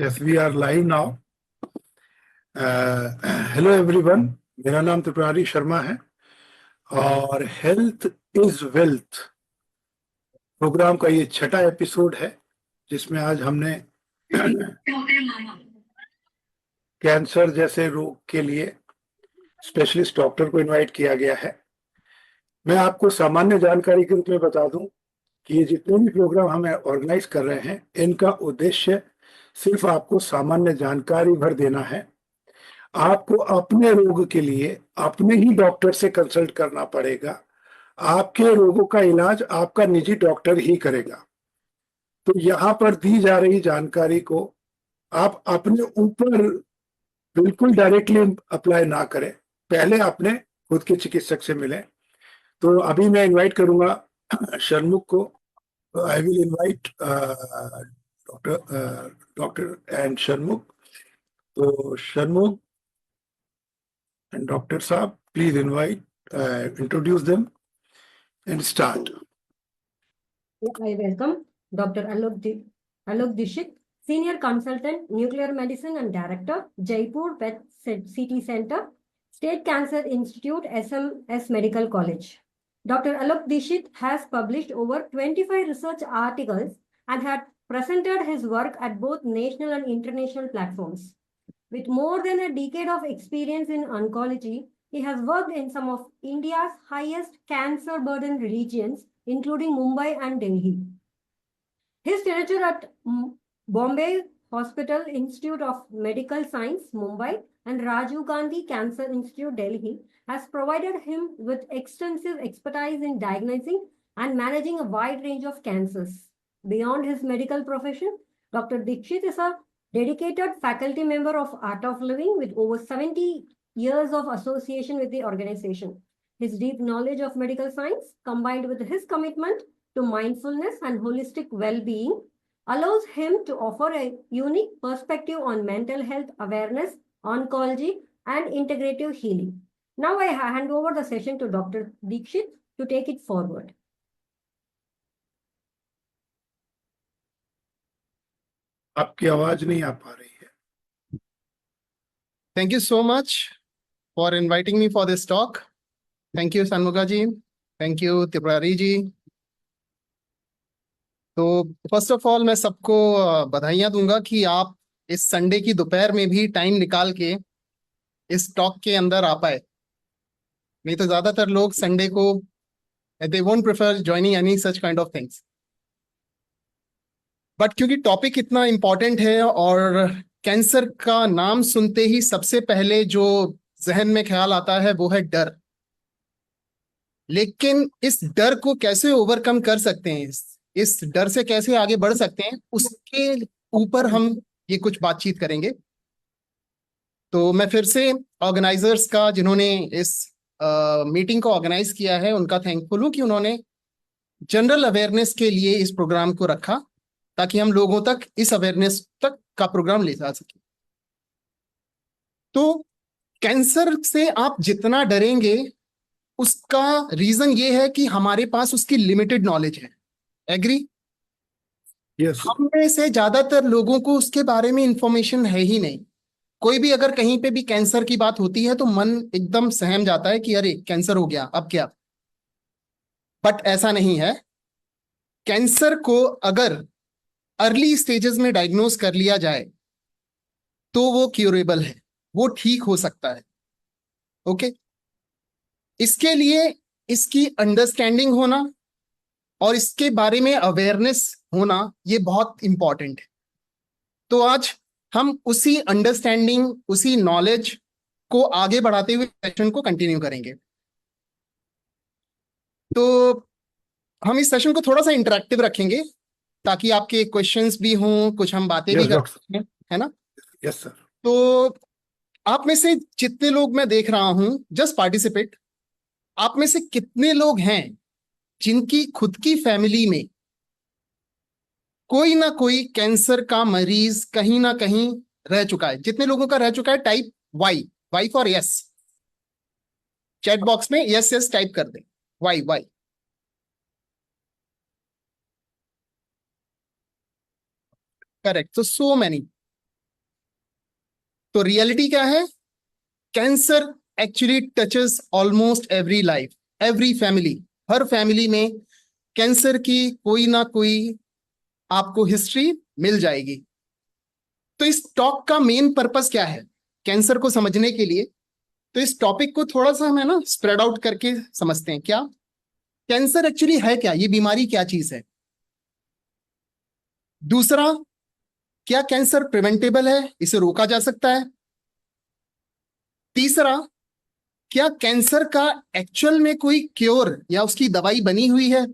Yes, we are live now. Hello everyone. मेरा नाम त्रिपुरारी शर्मा है और हेल्थ इज वेल्थ प्रोग्राम का ये छठा एपिसोड है, जिसमें आज हमने कैंसर जैसे रोग के लिए स्पेशलिस्ट डॉक्टर को इनवाइट किया गया है। मैं आपको सामान्य जानकारी के रूप में बता दूं कि ये जितने भी प्रोग्राम हम ऑर्गेनाइज कर रहे हैं, इनका उद्देश्य सिर्फ आपको सामान्य जानकारी भर देना है। आपको अपने रोग के लिए अपने ही डॉक्टर से कंसल्ट करना पड़ेगा। आपके रोगों का इलाज आपका निजी डॉक्टर ही करेगा। तो यहाँ पर दी जा रही जानकारी को आप अपने ऊपर बिल्कुल डायरेक्टली अप्लाई ना करें, पहले अपने खुद के चिकित्सक से मिलें। तो अभी मैं इनवाइट करूंगा शर्मुख को। I will invite doctor and Sharmukh. तो Sharmukh and Dr. Saab, please introduce them and start. I welcome Dr. Alok Dishit, Senior Consultant, Nuclear Medicine and Director, Jaipur PET CT Center, State Cancer Institute, SMS Medical College. Dr. Alok Dishit has published over 25 research articles and had presented his work at both national and international platforms. With more than a decade of experience in oncology, he has worked in some of India's highest cancer-burdened regions, including Mumbai and Delhi. His tenure at Bombay Hospital Institute of Medical Science, Mumbai, and Rajiv Gandhi Cancer Institute, Delhi, has provided him with extensive expertise in diagnosing and managing a wide range of cancers. Beyond his medical profession, Dr. Dikshit is a dedicated faculty member of Art of Living with over 70 years of association with the organization. His deep knowledge of medical science, combined with his commitment to mindfulness and holistic well-being, allows him to offer a unique perspective on mental health awareness, oncology, and integrative healing. Now I hand over the session to Dr. Dikshit to take it forward. आपकी आवाज नहीं आ पा रही है। Thank you so much for inviting me for this talk. Thank you, Shanmuga ji. Thank you, Tripurari ji. तो first of all मैं सबको बधाइयां दूंगा कि आप इस संडे की दोपहर में भी टाइम निकाल के इस टॉक के अंदर आ पाए। नहीं तो ज्यादातर लोग संडे को they won't prefer joining any such kind of things, but क्योंकि टॉपिक इतना इंपॉर्टेंट है और कैंसर का नाम सुनते ही सबसे पहले जो जहन में ख्याल आता है वो है डर। लेकिन इस डर को कैसे ओवरकम कर सकते हैं, इस डर से कैसे आगे बढ़ सकते हैं, उसके ऊपर हम ये कुछ बातचीत करेंगे। तो मैं फिर से ऑर्गेनाइजर्स का, जिन्होंने इस मीटिंग को ऑर्गेनाइज किया है, उनका थैंकफुल हूं कि उन्होंने जनरल अवेयरनेस के लिए इस प्रोग्राम को रखा ताकि हम लोगों तक इस अवेयरनेस तक का प्रोग्राम ले जा सके। तो कैंसर से आप जितना डरेंगे उसका रीजन ये है कि हमारे पास उसकी लिमिटेड नॉलेज है। एग्री? Yes. हम में से ज्यादातर लोगों को उसके बारे में इंफॉर्मेशन है ही नहीं। कोई भी अगर कहीं पे भी कैंसर की बात होती है तो मन एकदम सहम जाता है कि अरे कैंसर हो गया, अब क्या। बट ऐसा नहीं है। कैंसर को अगर अर्ली स्टेजेस में डायग्नोज कर लिया जाए तो वो क्यूरेबल है, वो ठीक हो सकता है। ओके, इसके लिए इसकी अंडरस्टैंडिंग होना और इसके बारे में अवेयरनेस होना ये बहुत इंपॉर्टेंट है। तो आज हम उसी अंडरस्टैंडिंग, उसी नॉलेज को आगे बढ़ाते हुए सेशन को कंटिन्यू करेंगे। तो हम इस सेशन को थोड़ा सा इंटरेक्टिव रखेंगे ताकि आपके क्वेश्चंस भी हों, कुछ हम बातें भी कर सकते हैं, है ना? Yes sir. तो आप में से जितने लोग मैं देख रहा हूं, जस्ट पार्टिसिपेट। आप में से कितने लोग हैं जिनकी खुद की फैमिली में कोई ना कोई कैंसर का मरीज कहीं ना कहीं रह चुका है? जितने लोगों का रह चुका है type Y for yes. Chat box में यस यस टाइप कर दें, वाई। करेक्ट। तो सो मैनी। तो रियलिटी क्या है? Cancer actually touches almost every life, every family. हर फैमिली में कैंसर की कोई ना कोई आपको हिस्ट्री मिल जाएगी। तो इस टॉक का मेन पर्पस क्या है कैंसर को समझने के लिए? तो इस टॉपिक को थोड़ा सा हमें ना स्प्रेड आउट करके समझते हैं। क्या कैंसर एक्चुअली है, क्या ये बीमारी क्या चीज है? दूसरा, क्या कैंसर प्रिवेंटेबल है, इसे रोका जा सकता है? तीसरा, क्या कैंसर का एक्चुअल में कोई क्योर या उसकी दवाई बनी हुई है?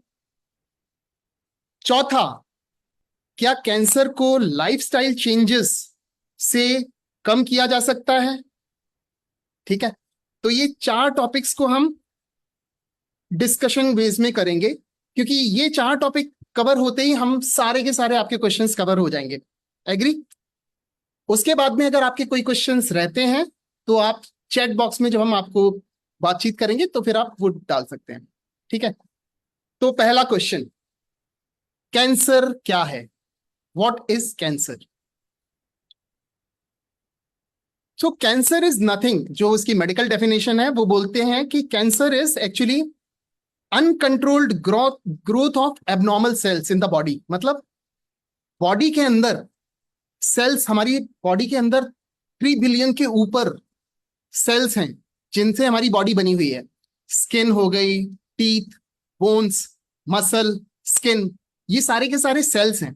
चौथा, क्या कैंसर को लाइफस्टाइल चेंजेस से कम किया जा सकता है? ठीक है, तो ये 4 टॉपिक्स को हम डिस्कशन बेस में करेंगे, क्योंकि ये 4 टॉपिक कवर होते ही हम सारे के सारे आपके क्वेश्चंस कवर हो जाएंगे। एग्री? उसके बाद में अगर आपके कोई क्वेश्चंस रहते हैं तो आप चैट बॉक्स में जब हम आपको बातचीत करेंगे तो फिर आप वो डाल सकते हैं। ठीक है, तो पहला क्वेश्चन, कैंसर क्या है? What is cancer? So cancer is nothing, जो उसकी मेडिकल डेफिनेशन है वो बोलते हैं कि cancer is actually uncontrolled growth of abnormal cells in the body. मतलब बॉडी के अंदर सेल्स, हमारी बॉडी के अंदर 3 बिलियन के ऊपर सेल्स हैं जिनसे हमारी बॉडी बनी हुई है। स्किन हो गई, टीथ, बोन्स, मसल, स्किन, ये सारे के सारे सेल्स हैं।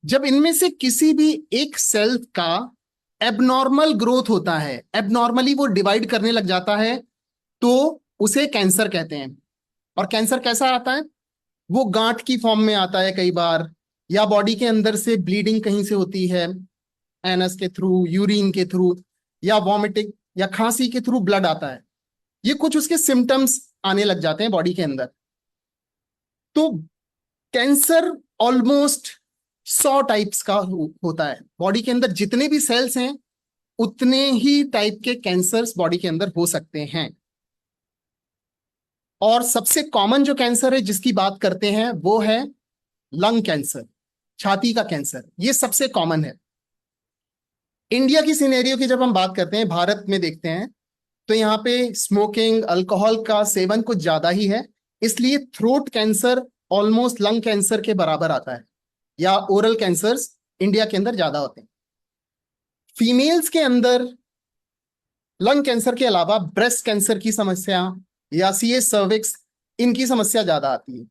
जब इनमें से किसी भी एक सेल का एबनॉर्मल ग्रोथ होता है, एबनॉर्मली वो डिवाइड करने लग जाता है, तो उसे कैंसर कहते हैं। और कैंसर कैसा आता है? वो गांठ की फॉर्म में आता है कई बार, या बॉडी के अंदर से ब्लीडिंग कहीं से होती है, एनस के थ्रू, यूरिन के थ्रू, या वॉमिटिंग या खांसी के थ्रू ब्लड आता है। ये कुछ उसके सिम्टम्स आने लग जाते हैं बॉडी के अंदर। तो कैंसर ऑलमोस्ट 100 टाइप्स का होता है। बॉडी के अंदर जितने भी सेल्स हैं उतने ही टाइप के कैंसर्स बॉडी के अंदर हो सकते हैं। और सबसे कॉमन जो कैंसर है जिसकी बात करते हैं वो है लंग कैंसर, छाती का कैंसर। ये सबसे कॉमन है। इंडिया की सिनेरियो की जब हम बात करते हैं, भारत में देखते हैं, तो यहाँ पे स्मोकिंग, अल्कोहल का सेवन कुछ ज्यादा ही है, इसलिए throat cancer almost lung cancer के बराबर आता है, या ओरल कैंसर्स इंडिया के अंदर ज्यादा होते हैं। फीमेल्स के अंदर लंग कैंसर के अलावा ब्रेस्ट कैंसर की समस्या या सीएस सर्विक्स, इनकी समस्या ज्यादा आती है।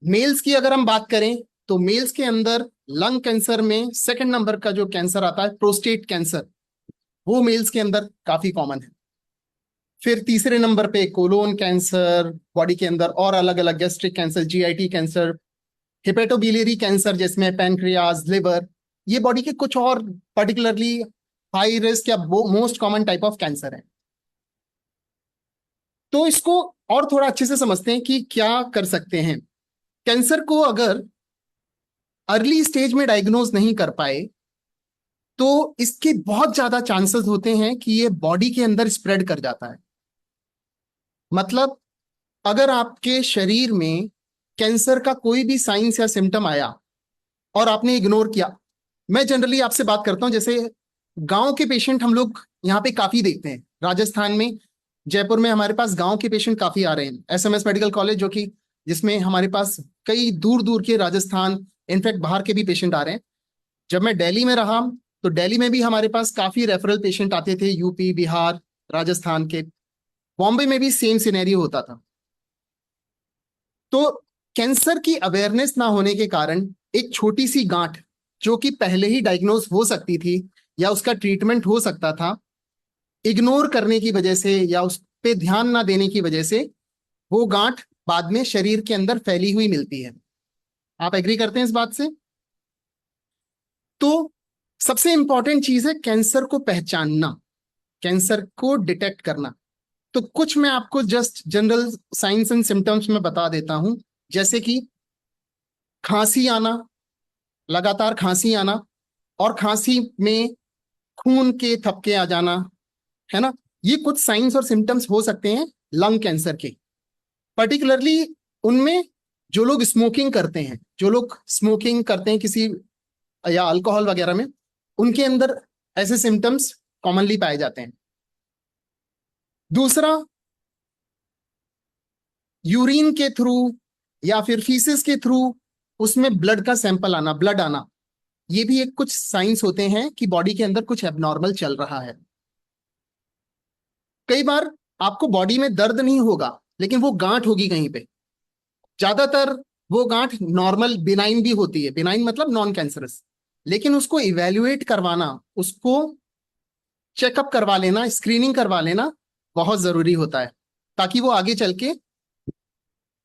मेल्स की अगर हम बात करें तो मेल्स के अंदर लंग कैंसर में सेकंड नंबर का जो कैंसर आता है, प्रोस्टेट कैंसर, वो मेल्स के अंदर काफी कॉमन है। फिर तीसरे नंबर पे कोलोन कैंसर, बॉडी के अंदर और अलग अलग gastric cancer, GIT cancer, hepatobiliary cancer जिसमें पैनक्रियाज, लिवर, ये बॉडी के कुछ और पर्टिकुलरली हाई रिस्क या most common type of cancer है। तो इसको और थोड़ा अच्छे से समझते हैं कि क्या कर सकते हैं। कैंसर को अगर अर्ली स्टेज में डायग्नोज नहीं कर पाए तो इसके बहुत ज्यादा चांसेस होते हैं कि ये बॉडी के अंदर स्प्रेड कर जाता है। मतलब अगर आपके शरीर में कैंसर का कोई भी साइंस या सिम्टम आया और आपने इग्नोर किया, मैं जनरली आपसे बात करता हूं, जैसे गांव के पेशेंट हम लोग यहाँ पे काफी देखते हैं। राजस्थान में, जयपुर में हमारे पास गांव के पेशेंट काफी आ रहे हैं। एसएमएस मेडिकल कॉलेज, जो कि जिसमें हमारे पास कई दूर दूर के, राजस्थान, इनफैक्ट बाहर के भी पेशेंट आ रहे हैं। जब मैं दिल्ली में रहा तो दिल्ली में भी हमारे पास काफी रेफरल पेशेंट आते थे, यूपी, बिहार, राजस्थान के। बॉम्बे में भी सेम सिनेरियो होता था। तो कैंसर की अवेयरनेस ना होने के कारण एक छोटी सी गांठ जो कि पहले ही डायग्नोज हो सकती थी या उसका ट्रीटमेंट हो सकता था, इग्नोर करने की वजह से या उस पे ध्यान ना देने की वजह से वो गांठ बाद में शरीर के अंदर फैली हुई मिलती है। आप एग्री करते हैं इस बात से? तो सबसे इंपॉर्टेंट चीज है कैंसर को पहचानना, कैंसर को डिटेक्ट करना। तो कुछ मैं आपको just general science and symptoms में बता देता हूं, जैसे कि खांसी आना, लगातार खांसी आना, और खांसी में खून के थपके आ जाना, है ना। ये कुछ साइंस और सिम्टम्स हो सकते हैं लंग कैंसर के। पर्टिकुलरली उनमें जो लोग स्मोकिंग करते हैं, किसी या अल्कोहल वगैरह में, उनके अंदर ऐसे सिम्टम्स कॉमनली पाए जाते हैं। दूसरा, यूरिन के थ्रू या फिर फीसिस के थ्रू उसमें ब्लड का सैंपल आना, ब्लड आना, ये भी एक कुछ साइंस होते हैं कि बॉडी के अंदर कुछ एबनॉर्मल चल रहा है। कई बार आपको बॉडी में दर्द नहीं होगा, लेकिन वो गांठ होगी कहीं पे। ज्यादातर वो गांठ नॉर्मल बिनाइन भी होती है, बिनाइन मतलब नॉन कैंसरस, लेकिन उसको इवेल्युएट करवाना, उसको चेकअप करवा लेना, स्क्रीनिंग करवा लेना बहुत जरूरी होता है, ताकि वो आगे चल के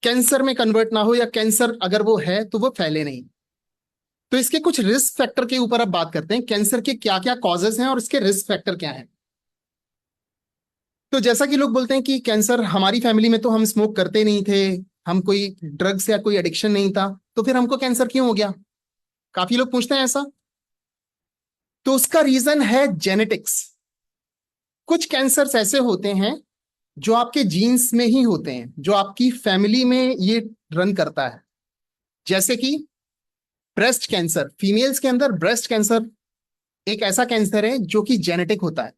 कैंसर में कन्वर्ट ना हो, या कैंसर अगर वो है तो वो फैले नहीं। तो इसके कुछ रिस्क फैक्टर के ऊपर अब बात करते हैं, कैंसर के क्या क्या कॉजेस हैं और इसके रिस्क फैक्टर क्या हैं। तो जैसा कि लोग बोलते हैं कि कैंसर, हमारी फैमिली में तो हम स्मोक करते नहीं थे, हम कोई ड्रग्स या कोई एडिक्शन नहीं था, तो फिर हमको कैंसर क्यों हो गया? काफी लोग पूछते हैं ऐसा। तो उसका रीजन है जेनेटिक्स। कुछ कैंसर्स ऐसे होते हैं जो आपके जीन्स में ही होते हैं, जो आपकी फैमिली में ये रन करता है। जैसे कि ब्रेस्ट कैंसर, फीमेल्स के अंदर ब्रेस्ट कैंसर एक ऐसा कैंसर है जो कि जेनेटिक होता है।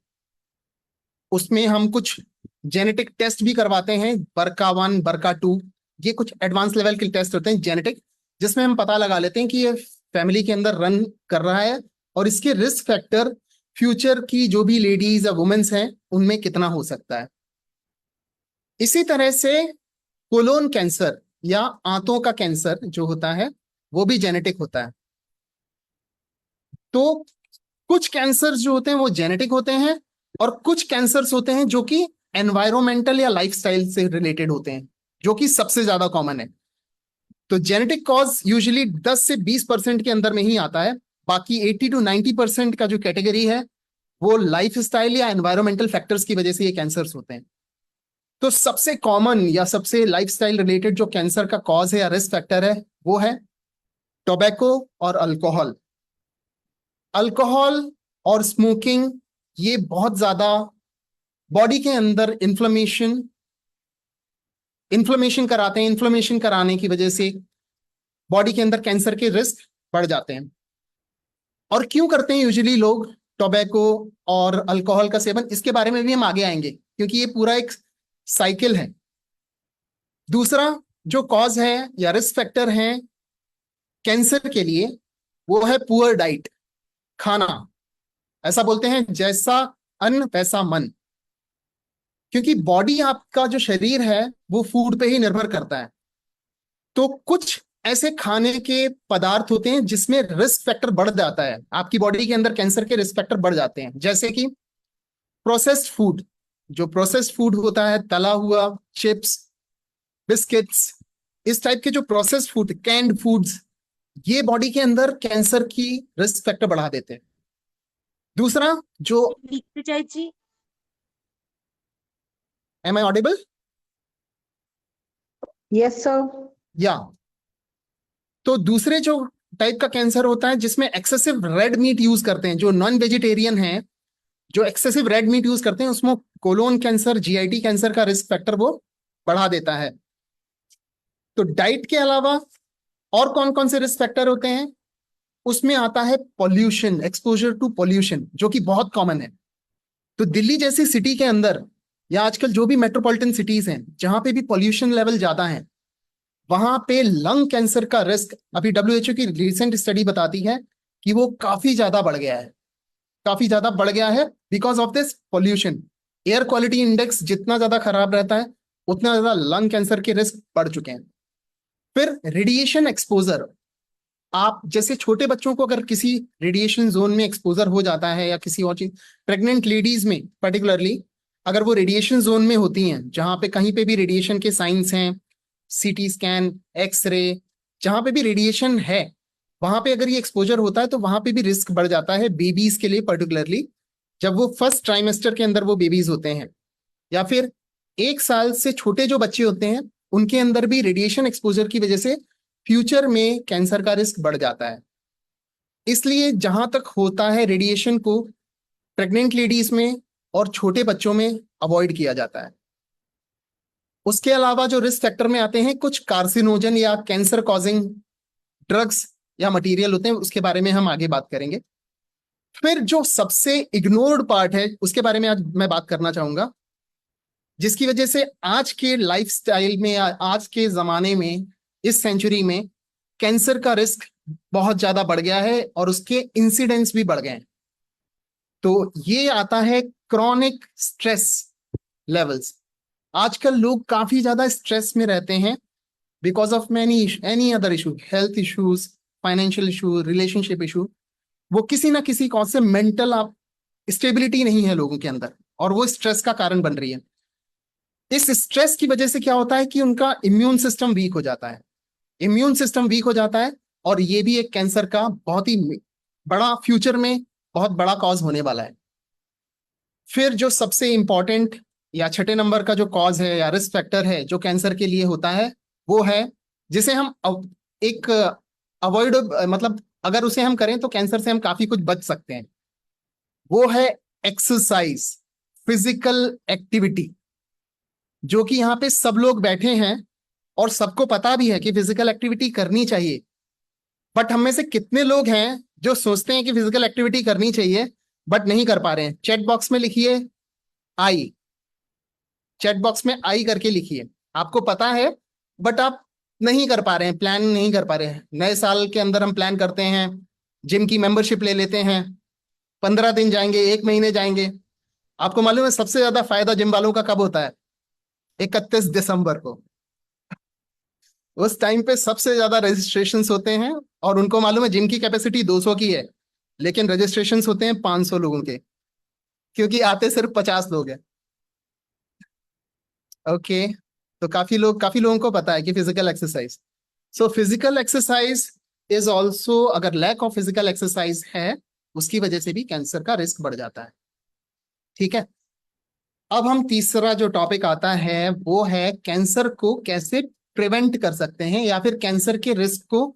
उसमें हम कुछ जेनेटिक टेस्ट भी करवाते हैं, BRCA1, BRCA2, ये कुछ एडवांस लेवल के टेस्ट होते हैं जेनेटिक, जिसमें हम पता लगा लेते हैं कि ये फैमिली के अंदर रन कर रहा है और इसके रिस्क फैक्टर फ्यूचर की जो भी लेडीज या वुमेन्स हैं उनमें कितना हो सकता है। इसी तरह से कोलोन कैंसर या आंतों का कैंसर जो होता है वो भी जेनेटिक होता है। तो कुछ कैंसर्स जो होते हैं वो जेनेटिक होते हैं, और कुछ कैंसर्स होते हैं जो कि एनवायरमेंटल या लाइफस्टाइल से रिलेटेड होते हैं, जो कि सबसे ज्यादा कॉमन है। तो जेनेटिक कॉज यूजुअली 10 से 20% के अंदर में ही आता है, बाकी 80 to 90% का जो कैटेगरी है वो लाइफस्टाइल या एनवायरमेंटल फैक्टर्स की वजह से ये कैंसर्स होते हैं। तो सबसे कॉमन या सबसे लाइफस्टाइल रिलेटेड जो कैंसर का कॉज है या रिस्क फैक्टर है वो है टोबैको और अल्कोहल। अल्कोहल और स्मोकिंग ये बहुत ज्यादा बॉडी के अंदर इन्फ्लेमेशन कराते हैं। इन्फ्लेमेशन कराने की वजह से बॉडी के अंदर कैंसर के रिस्क बढ़ जाते हैं। और क्यों करते हैं यूजुअली लोग टोबैको और अल्कोहल का सेवन, इसके बारे में भी हम आगे आएंगे, क्योंकि ये पूरा एक साइकिल है। दूसरा जो कॉज है या रिस्क फैक्टर है कैंसर के लिए वो है पुअर डाइट, खाना। ऐसा बोलते हैं जैसा अन्न वैसा मन, क्योंकि बॉडी, आपका जो शरीर है वो फूड पे ही निर्भर करता है। तो कुछ ऐसे खाने के पदार्थ होते हैं जिसमें रिस्क फैक्टर बढ़ जाता है, आपकी बॉडी के अंदर कैंसर के रिस्क फैक्टर बढ़ जाते हैं। जैसे कि प्रोसेस्ड फूड, जो प्रोसेस्ड फूड होता है, तला हुआ, चिप्स, बिस्किट्स, इस टाइप के जो प्रोसेस्ड फूड, कैंड फूड्स, ये बॉडी के अंदर कैंसर की रिस्क फैक्टर बढ़ा देते हैं। दूसरा जो, লিখতে চাইছি। Am I audible? Yes sir. या तो दूसरे जो टाइप का कैंसर होता है जिसमें एक्सेसिव रेड मीट यूज करते हैं, जो नॉन वेजिटेरियन है, जो एक्सेसिव रेड मीट यूज करते हैं, उसमें कोलोन कैंसर, जीआईटी कैंसर का रिस्क फैक्टर वो बढ़ा देता है। तो डाइट के अलावा और कौन कौन से रिस्क फैक्टर होते हैं? उसमें आता है पॉल्यूशन, एक्सपोजर टू पॉल्यूशन, जो कि बहुत कॉमन है। तो दिल्ली जैसी सिटी के अंदर या आजकल जो भी मेट्रोपॉलिटन सिटीज हैं जहां पे भी पॉल्यूशन लेवल ज्यादा है, वहां पे लंग कैंसर का रिस्क, अभी डब्ल्यूएचओ की रिसेंट स्टडी बताती है कि वो काफी ज्यादा बढ़ गया है, काफी ज्यादा बढ़ गया है because of this pollution. Air quality index जितना ज्यादा खराब रहता है उतना ज्यादा लंग कैंसर के रिस्क बढ़ चुके हैं। फिर रेडिएशन एक्सपोजर, आप जैसे छोटे बच्चों को अगर किसी रेडिएशन जोन में एक्सपोजर हो जाता है, या किसी और चीज, प्रेग्नेंट लेडीज में पर्टिकुलरली अगर वो रेडिएशन जोन में होती हैं जहां पे कहीं पे भी रेडिएशन के साइंस हैं, सीटी स्कैन, एक्सरे, जहां पे भी रेडिएशन है वहां पे अगर ये एक्सपोजर होता है तो वहां पे भी रिस्क बढ़ जाता है बेबीज के लिए, पर्टिकुलरली जब वो फर्स्ट ट्राइमेस्टर के अंदर वो बेबीज होते हैं, या फिर 1 साल से छोटे जो बच्चे होते हैं उनके अंदर भी रेडिएशन एक्सपोजर की वजह से फ्यूचर में कैंसर का रिस्क बढ़ जाता है। इसलिए जहां तक होता है रेडिएशन को प्रेग्नेंट लेडीज में और छोटे बच्चों में अवॉइड किया जाता है। उसके अलावा जो रिस्क फैक्टर में आते हैं कुछ कार्सिनोजन या कैंसर कॉजिंग ड्रग्स या मटेरियल होते हैं, उसके बारे में हम आगे बात करेंगे। फिर जो सबसे इग्नोर्ड पार्ट है उसके बारे में आज मैं बात करना चाहूंगा, जिसकी वजह से आज के लाइफस्टाइल में आज के जमाने में इस सेंचुरी में कैंसर का रिस्क बहुत ज्यादा बढ़ गया है और उसके इंसिडेंट्स भी बढ़ गए हैं। तो ये आता है क्रॉनिक स्ट्रेस लेवल्स। आजकल लोग काफी ज्यादा स्ट्रेस में रहते हैं because of many any other issue, health issues, financial issue, relationship issue. वो किसी ना किसी कॉज से मेंटल स्टेबिलिटी नहीं है लोगों के अंदर और वो स्ट्रेस का कारण बन रही है। इस स्ट्रेस की वजह से क्या होता है कि उनका इम्यून सिस्टम वीक हो जाता है। इम्यून सिस्टम वीक हो जाता है और ये भी एक कैंसर का बहुत ही बड़ा, फ्यूचर में बहुत बड़ा कॉज होने वाला है। फिर जो सबसे इंपॉर्टेंट या छठे नंबर का जो कॉज है या रिस्क फैक्टर है जो कैंसर के लिए होता है, वो है जिसे हम एक अवॉइड, मतलब अगर उसे हम करें तो कैंसर से हम काफी कुछ बच सकते हैं। वो है एक्सरसाइज, फिजिकल एक्टिविटी, जो कि यहाँ पे सब लोग बैठे हैं और सबको पता भी है कि फिजिकल एक्टिविटी करनी चाहिए। बट हम में से कितने लोग हैं जो सोचते हैं कि फिजिकल एक्टिविटी करनी चाहिए बट नहीं कर पा रहे हैं? चैट बॉक्स में लिखिए आई, चैट बॉक्स में आई करके लिखिए। आपको पता है बट आप नहीं कर पा रहे हैं, प्लान नहीं कर पा रहे हैं। नए साल के अंदर हम प्लान करते हैं, जिम की मेंबरशिप ले लेते हैं, 15 दिन जाएंगे, 1 महीने जाएंगे। आपको मालूम है सबसे ज्यादा फायदा जिम वालों का कब होता है? 31 दिसंबर को। उस टाइम पे सबसे ज्यादा रजिस्ट्रेशन होते हैं और उनको मालूम है जिम की कैपेसिटी 200 की है लेकिन रजिस्ट्रेशन होते हैं 500 लोगों के, क्योंकि आते सिर्फ 50 लोग हैं। ओके, तो काफी लोगों को पता है कि physical exercise, so physical exercise is also, अगर लैक ऑफ फिजिकल एक्सरसाइज है उसकी वजह से भी कैंसर का रिस्क बढ़ जाता है। ठीक है, अब हम तीसरा जो टॉपिक आता है वो है कैंसर को कैसे प्रिवेंट कर सकते हैं या फिर कैंसर के रिस्क को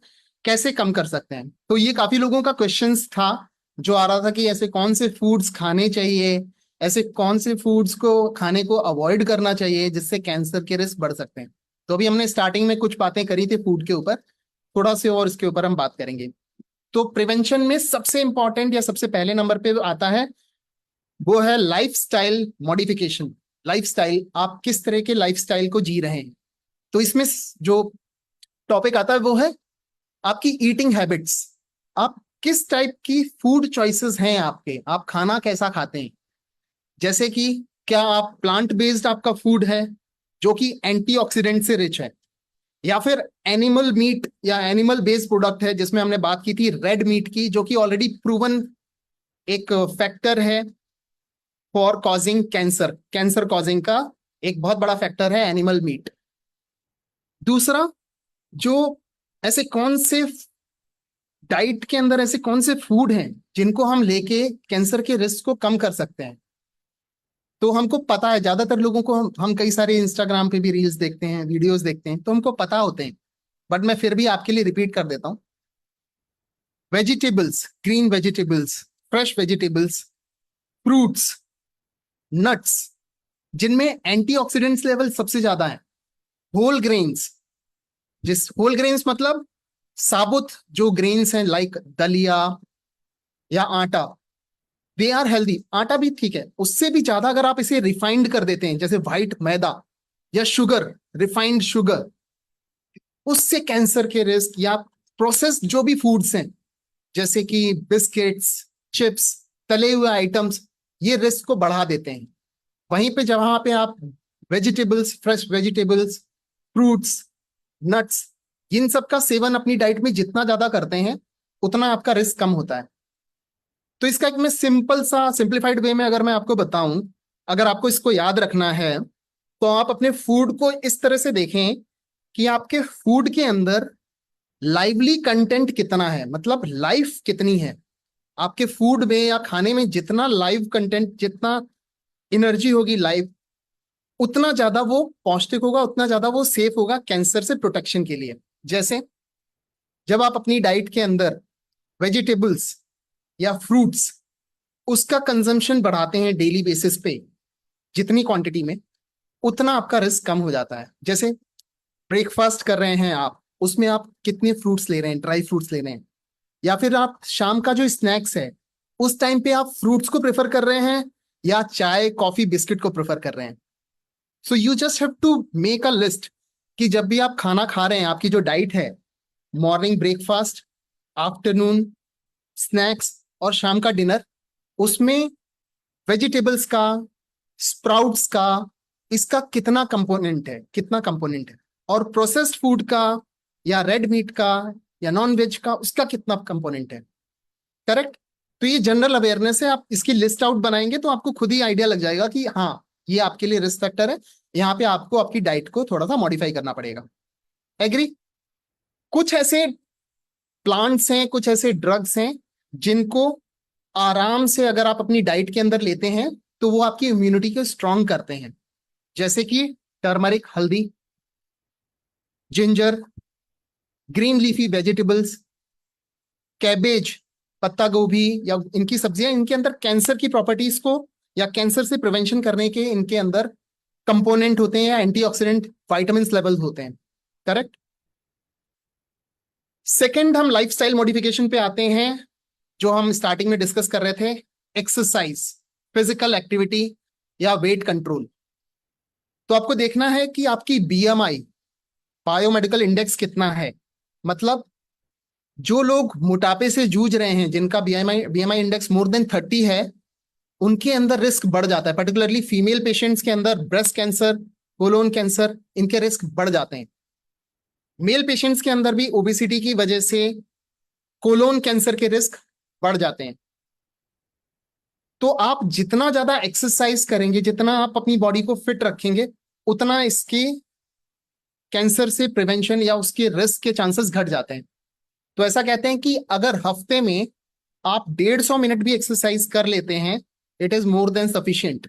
कैसे कम कर सकते हैं। तो ये काफी लोगों का क्वेश्चंस था जो आ रहा था कि ऐसे कौन से फूड्स खाने चाहिए, ऐसे कौन से फूड्स को खाने को अवॉइड करना चाहिए जिससे कैंसर के रिस्क बढ़ सकते हैं। तो अभी हमने स्टार्टिंग में कुछ बातें करी थी फूड के ऊपर, थोड़ा से और इसके ऊपर हम बात करेंगे। तो प्रिवेंशन में सबसे इंपॉर्टेंट या सबसे पहले नंबर पे आता है वो है लाइफस्टाइल मॉडिफिकेशन। लाइफस्टाइल, आप किस तरह के लाइफस्टाइल को जी रहे हैं। तो इसमें जो टॉपिक आता है वो है आपकी ईटिंग हैबिट्स। आप किस टाइप की फूड चॉइसेस हैं आपके, आप खाना कैसा खाते हैं। जैसे कि क्या आप प्लांट बेस्ड आपका फूड है जो कि एंटीऑक्सीडेंट से रिच है, या फिर एनिमल मीट या एनिमल बेस्ड प्रोडक्ट है जिसमें हमने बात की थी रेड मीट की, जो कि ऑलरेडी प्रूवन एक फैक्टर है for causing cancer, cancer causing का एक बहुत बड़ा फैक्टर है एनिमल मीट। दूसरा, जो ऐसे कौन से डाइट के अंदर ऐसे कौन से फूड हैं जिनको हम लेके कैंसर के रिस्क को कम कर सकते हैं। तो हमको पता है, ज्यादातर लोगों को हम कई सारे इंस्टाग्राम पे भी रील्स देखते हैं, वीडियोस देखते हैं, तो हमको पता होते हैं, बट मैं फिर भी आपके लिए रिपीट कर देता हूं। Vegetables, green vegetables, fresh vegetables, fruits, nuts जिनमें एंटीऑक्सीडेंट्स लेवल सबसे ज्यादा है, होल ग्रेन्स, जिस होल ग्रेन्स मतलब साबुत जो ग्रेन्स हैं लाइक दलिया या आटा, दे आर हेल्दी। आटा भी ठीक है, उससे भी ज्यादा अगर आप इसे रिफाइंड कर देते हैं जैसे व्हाइट मैदा या शुगर, रिफाइंड शुगर, उससे कैंसर के रिस्क, या प्रोसेस्ड जो भी फूड्स हैं जैसे कि बिस्किट्स, चिप्स, तले हुए आइटम्स, ये रिस्क को बढ़ा देते हैं। वहीं पे जहां पे आप vegetables, fresh vegetables, fruits, nuts, इन सब का सेवन अपनी डाइट में जितना ज्यादा करते हैं उतना आपका रिस्क कम होता है। तो इसका एक मैं सिंपल सा सिंप्लीफाइड वे में अगर मैं आपको बताऊं, अगर आपको इसको याद रखना है तो आप अपने फूड को इस तरह से देखें कि आपके फूड के अंदर लाइवली कंटेंट कितना है, मतलब लाइफ कितनी है आपके फूड में या खाने में। जितना लाइव कंटेंट, जितना एनर्जी होगी लाइव, उतना ज्यादा वो पौष्टिक होगा, उतना ज्यादा वो सेफ होगा कैंसर से प्रोटेक्शन के लिए। जैसे जब आप अपनी डाइट के अंदर वेजिटेबल्स या फ्रूट्स उसका कंजम्पशन बढ़ाते हैं डेली बेसिस पे जितनी क्वांटिटी में, उतना आपका रिस्क कम हो जाता है। जैसे ब्रेकफास्ट कर रहे हैं आप, उसमें आप कितने फ्रूट्स ले रहे हैं, ड्राई फ्रूट्स ले रहे हैं, या फिर आप शाम का जो स्नैक्स है उस टाइम पे आप फ्रूट्स को प्रेफर कर रहे हैं या चाय कॉफी बिस्किट को प्रेफर कर रहे हैं। So you just have to make a list कि जब भी आप खाना खा रहे हैं, आपकी जो डाइट है, मॉर्निंग ब्रेकफास्ट, आफ्टरनून स्नैक्स और शाम का डिनर, उसमें वेजिटेबल्स का, स्प्राउट्स का, इसका कितना कंपोनेंट है, कितना कंपोनेंट है, और प्रोसेस्ड फूड का या रेड मीट का या नॉन वेज का, उसका कितना कंपोनेंट है। करेक्ट। तो ये जनरल अवेयरनेस है। आप इसकी लिस्ट आउट बनाएंगे तो आपको खुद ही आइडिया लग जाएगा कि हाँ, ये आपके लिए रिस्क फैक्टर है, यहाँ पे आपको आपकी डाइट को थोड़ा सा मॉडिफाई करना पड़ेगा। एग्री। कुछ ऐसे प्लांट्स हैं, कुछ ऐसे ड्रग्स हैं जिनको आराम से अगर आप अपनी डाइट के अंदर लेते हैं तो वो आपकी इम्यूनिटी को स्ट्रांग करते हैं, जैसे कि टर्मरिक हल्दी, ginger, green leafy vegetables, cabbage पत्ता गोभी या इनकी सब्जियां, इनके अंदर कैंसर की प्रॉपर्टीज को या कैंसर से प्रिवेंशन करने के इनके अंदर कंपोनेंट होते हैं या एंटीऑक्सीडेंट विटामिन लेवल होते हैं। करेक्ट। सेकंड, हम लाइफस्टाइल मॉडिफिकेशन पे आते हैं, जो हम स्टार्टिंग में डिस्कस कर रहे थे, एक्सरसाइज, फिजिकल एक्टिविटी या वेट कंट्रोल। तो आपको देखना है कि आपकी बीएमआई, बायोमेडिकल इंडेक्स कितना है। मतलब जो लोग मोटापे से जूझ रहे हैं, जिनका बीएमआई इंडेक्स मोर देन 30 है, उनके अंदर रिस्क बढ़ जाता है। पर्टिकुलरली फीमेल पेशेंट्स के अंदर ब्रेस्ट कैंसर, कोलोन कैंसर, इनके रिस्क बढ़ जाते हैं। मेल पेशेंट्स के अंदर भी ओबेसिटी की वजह से कोलोन कैंसर के रिस्क बढ़ जाते हैं। तो आप जितना ज्यादा एक्सरसाइज करेंगे, जितना आप अपनी बॉडी को फिट रखेंगे, उतना इसके कैंसर से प्रिवेंशन या उसके रिस्क के चांसेस घट जाते हैं। तो ऐसा कहते हैं कि अगर हफ्ते में आप 150 मिनट भी एक्सरसाइज कर लेते हैं, it is more than sufficient.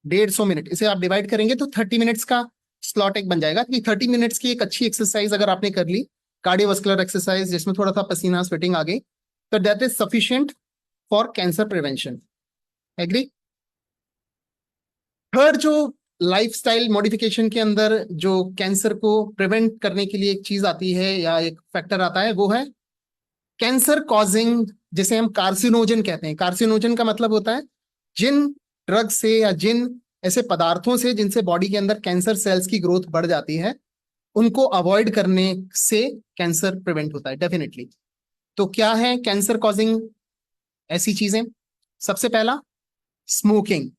150 minute, इसे आप डिवाइड करेंगे तो 30 मिनट्स का स्लॉट एक बन जाएगा कि 30 मिनट्स की एक अच्छी एक्सरसाइज अगर आपने कर ली, कार्डियोवास्कुलर एक्सरसाइज जिसमें थोड़ा सा पसीना स्वेटिंग आ गई, तो that is sufficient for cancer prevention. Agree. Third, जो लाइफस्टाइल मॉडिफिकेशन के अंदर जो कैंसर को प्रिवेंट करने के लिए एक चीज आती है या एक फैक्टर आता है, वो है कैंसर कॉजिंग, जिसे हम कार्सिनोजन कहते हैं। कार्सिनोजन का मतलब होता है जिन ड्रग से या जिन ऐसे पदार्थों से जिनसे बॉडी के अंदर कैंसर सेल्स की ग्रोथ बढ़ जाती है, उनको अवॉइड करने से कैंसर प्रिवेंट होता है डेफिनेटली। तो क्या है कैंसर कॉजिंग ऐसी चीजें? सबसे पहला, स्मोकिंग।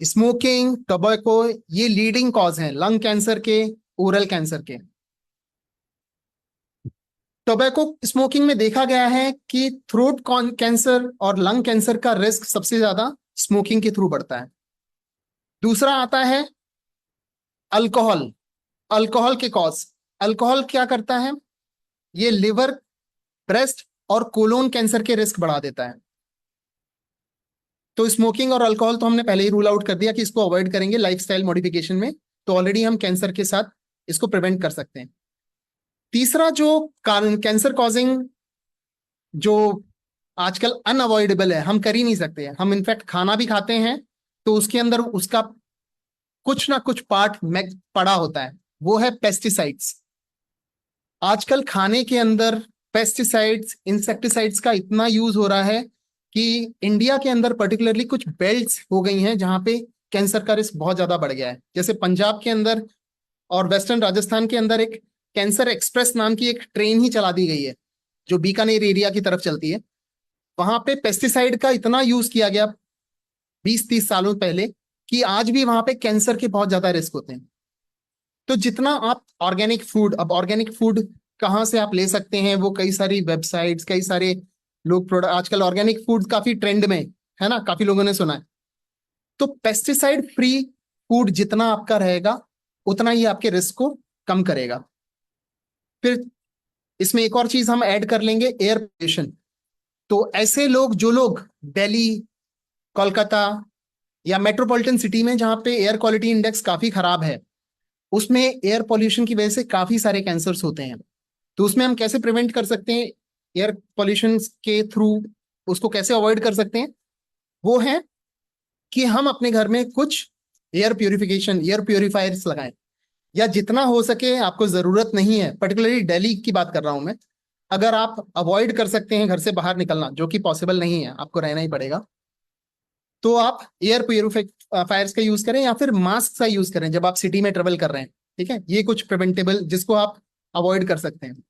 स्मोकिंग, टोबैको, ये लीडिंग कॉज है लंग कैंसर के, ओरल कैंसर के। टोबैको स्मोकिंग में देखा गया है कि थ्रोट कैंसर और लंग कैंसर का रिस्क सबसे ज्यादा स्मोकिंग के थ्रू बढ़ता है। दूसरा आता है अल्कोहल। अल्कोहल के कॉज, अल्कोहल क्या करता है? ये लिवर, ब्रेस्ट और कोलोन कैंसर के रिस्क बढ़ा देता है। तो स्मोकिंग और अल्कोहल तो हमने पहले ही रूल आउट कर दिया कि इसको अवॉइड करेंगे लाइफस्टाइल मॉडिफिकेशन में, तो ऑलरेडी हम कैंसर के साथ इसको प्रिवेंट कर सकते हैं। तीसरा, जो कैंसर कॉजिंग जो आजकल अनअवॉइडेबल है, हम कर ही नहीं सकते, हम इनफैक्ट खाना भी खाते हैं तो उसके अंदर उसका कुछ ना कुछ पार्ट में पड़ा होता है, वो है पेस्टिसाइड्स। आजकल खाने के अंदर पेस्टिसाइड्स, इंसेक्टिसाइड्स का इतना यूज हो रहा है कि इंडिया के अंदर पर्टिकुलरली कुछ बेल्ट्स हो गई हैं जहां पे कैंसर का रिस्क बहुत ज्यादा बढ़ गया है। जैसे पंजाब के अंदर और वेस्टर्न राजस्थान के अंदर एक कैंसर एक्सप्रेस नाम की एक ट्रेन ही चला दी गई है जो बीकानेर एरिया की तरफ चलती है। वहां पे पेस्टिसाइड का इतना यूज किया गया 20-30 सालों पहले कि आज भी वहां पे कैंसर के बहुत ज्यादा रिस्क होते हैं। तो जितना आप ऑर्गेनिक फूड, अब ऑर्गेनिक फूड कहाँ से आप ले सकते हैं, वो कई सारी वेबसाइट्स, कई सारे लोग प्रोडक्ट, आजकल ऑर्गेनिक फूड काफी ट्रेंड में है ना, काफी लोगों ने सुना है। तो पेस्टिसाइड फ्री फूड जितना आपका रहेगा उतना ही आपके रिस्क को कम करेगा। फिर इसमें एक और चीज हम ऐड कर लेंगे, एयर पोल्यूशन। तो ऐसे लोग, जो लोग दिल्ली, कोलकाता या मेट्रोपॉलिटन सिटी में जहां पे एयर क्वालिटी इंडेक्स काफी खराब है, उसमें एयर पोल्यूशन की वजह से काफी सारे कैंसर्स होते हैं। तो उसमें हम कैसे प्रिवेंट कर सकते हैं एयर पोल्यूशन के थ्रू, उसको कैसे अवॉइड कर सकते हैं? वो है कि हम अपने घर में कुछ एयर प्योरीफायर्स लगाएं, या जितना हो सके, आपको जरूरत नहीं है, पर्टिकुलरली दिल्ली की बात कर रहा हूं मैं, अगर आप अवॉइड कर सकते हैं घर से बाहर निकलना, जो कि पॉसिबल नहीं है, आपको रहना ही पड़ेगा, तो आप एयर प्यूरिफायर्स का यूज करें या फिर मास्क का यूज करें जब आप सिटी में ट्रेवल कर रहे हैं। ठीक है, ये कुछ प्रिवेंटेबल जिसको आप अवॉइड कर सकते हैं।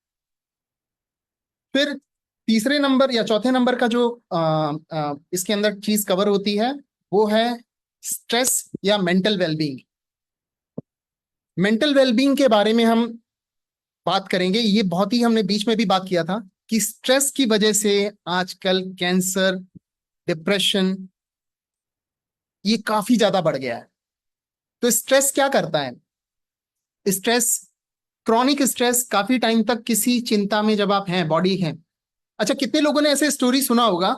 फिर तीसरे नंबर या चौथे नंबर का जो इसके अंदर चीज कवर होती है वो है स्ट्रेस या मेंटल वेलबींग। मेंटल वेलबींग के बारे में हम बात करेंगे। ये बहुत ही हमने बीच में भी बात किया था कि स्ट्रेस की वजह से आजकल कैंसर, डिप्रेशन ये काफी ज्यादा बढ़ गया है। तो स्ट्रेस क्या करता है? स्ट्रेस, क्रॉनिक स्ट्रेस, काफी टाइम तक किसी चिंता में जब आप हैं, बॉडी है। अच्छा, कितने लोगों ने ऐसे स्टोरी सुना होगा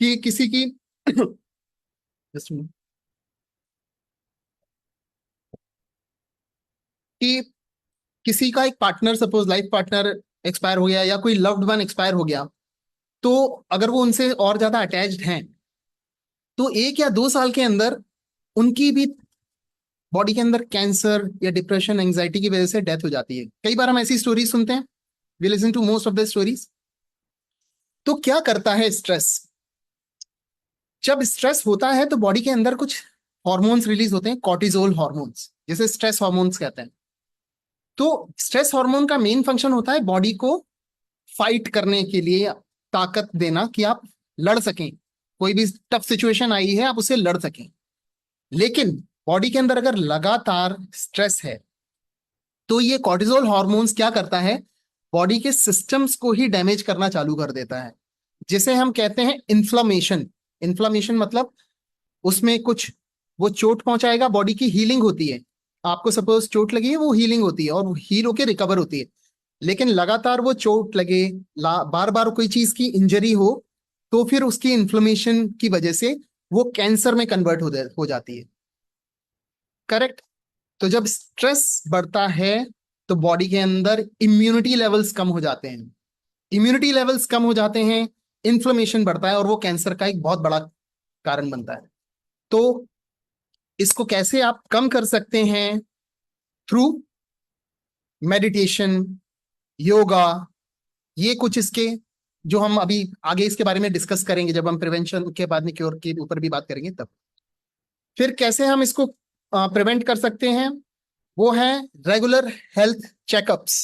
कि किसी की Just a minute. कि किसी का एक partner, suppose life partner expire हो गया या कोई लव्ड वन एक्सपायर हो गया, तो अगर वो उनसे और ज्यादा अटैच्ड हैं तो 1 या 2 साल के अंदर उनकी भी बॉडी के अंदर कैंसर या डिप्रेशन, एंजाइटी की वजह से डेथ हो जाती है। कई बार हम ऐसी स्टोरीज सुनते हैं, we listen to most of the stories. तो क्या करता है स्ट्रेस? जब स्ट्रेस होता है तो बॉडी के अंदर कुछ हॉर्मोन्स रिलीज होते हैं, कॉर्टिजोल हॉर्मोन्स, जिसे स्ट्रेस हॉर्मोन्स कहते हैं। तो स्ट्रेस हार्मोन का मेन फंक्शन होता है बॉडी को फाइट करने के लिए ताकत देना, कि आप लड़ सकें, कोई भी टफ सिचुएशन आई है आप उससे लड़ सकें। लेकिन बॉडी के अंदर अगर लगातार स्ट्रेस है तो ये कॉर्टिजोल हार्मोन्स क्या करता है, बॉडी के सिस्टम्स को ही डैमेज करना चालू कर देता है, जिसे हम कहते हैं इन्फ्लामेशन। इन्फ्लामेशन मतलब उसमें कुछ वो चोट पहुंचाएगा, बॉडी की हीलिंग होती है। आपको सपोज चोट लगी है, वो हीलिंग होती है और हील होके रिकवर होती है। लेकिन लगातार वो चोट लगे, बार बार कोई चीज की इंजरी हो, तो फिर उसकी इन्फ्लेमेशन की वजह से वो कैंसर में कन्वर्ट हो जाती है। करेक्ट? तो जब स्ट्रेस बढ़ता है तो बॉडी के अंदर इम्यूनिटी लेवल्स कम हो जाते हैं। इम्यूनिटी लेवल्स कम हो जाते हैं, इन्फ्लेमेशन बढ़ता है और वो कैंसर का एक बहुत बड़ा कारण बनता है। तो इसको कैसे आप कम कर सकते हैं? थ्रू मेडिटेशन, योगा, ये कुछ इसके जो हम अभी आगे इसके बारे में डिस्कस करेंगे जब हम प्रिवेंशन के बाद में क्योर के ऊपर भी बात करेंगे तब। फिर कैसे हम इसको प्रिवेंट कर सकते हैं, वो है regular health checkups.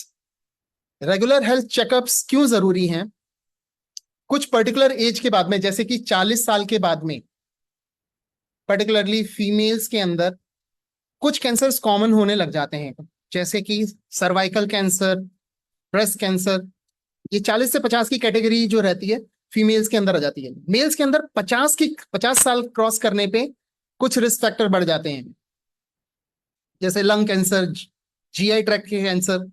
Regular health checkups क्यों जरूरी हैं? कुछ पर्टिकुलर एज के बाद में, जैसे कि 40 साल के बाद में, पर्टिकुलरली फीमेल्स के अंदर कुछ कैंसर्स कॉमन होने लग जाते हैं, जैसे कि सर्वाइकल कैंसर, ब्रेस्ट कैंसर। ये 40 से 50 की कैटेगरी जो रहती है फीमेल्स के अंदर आ जाती है। मेल्स के अंदर 50 साल क्रॉस करने पे कुछ रिस्क फैक्टर बढ़ जाते हैं, जैसे लंग कैंसर, जीआई ट्रैक्ट के कैंसर,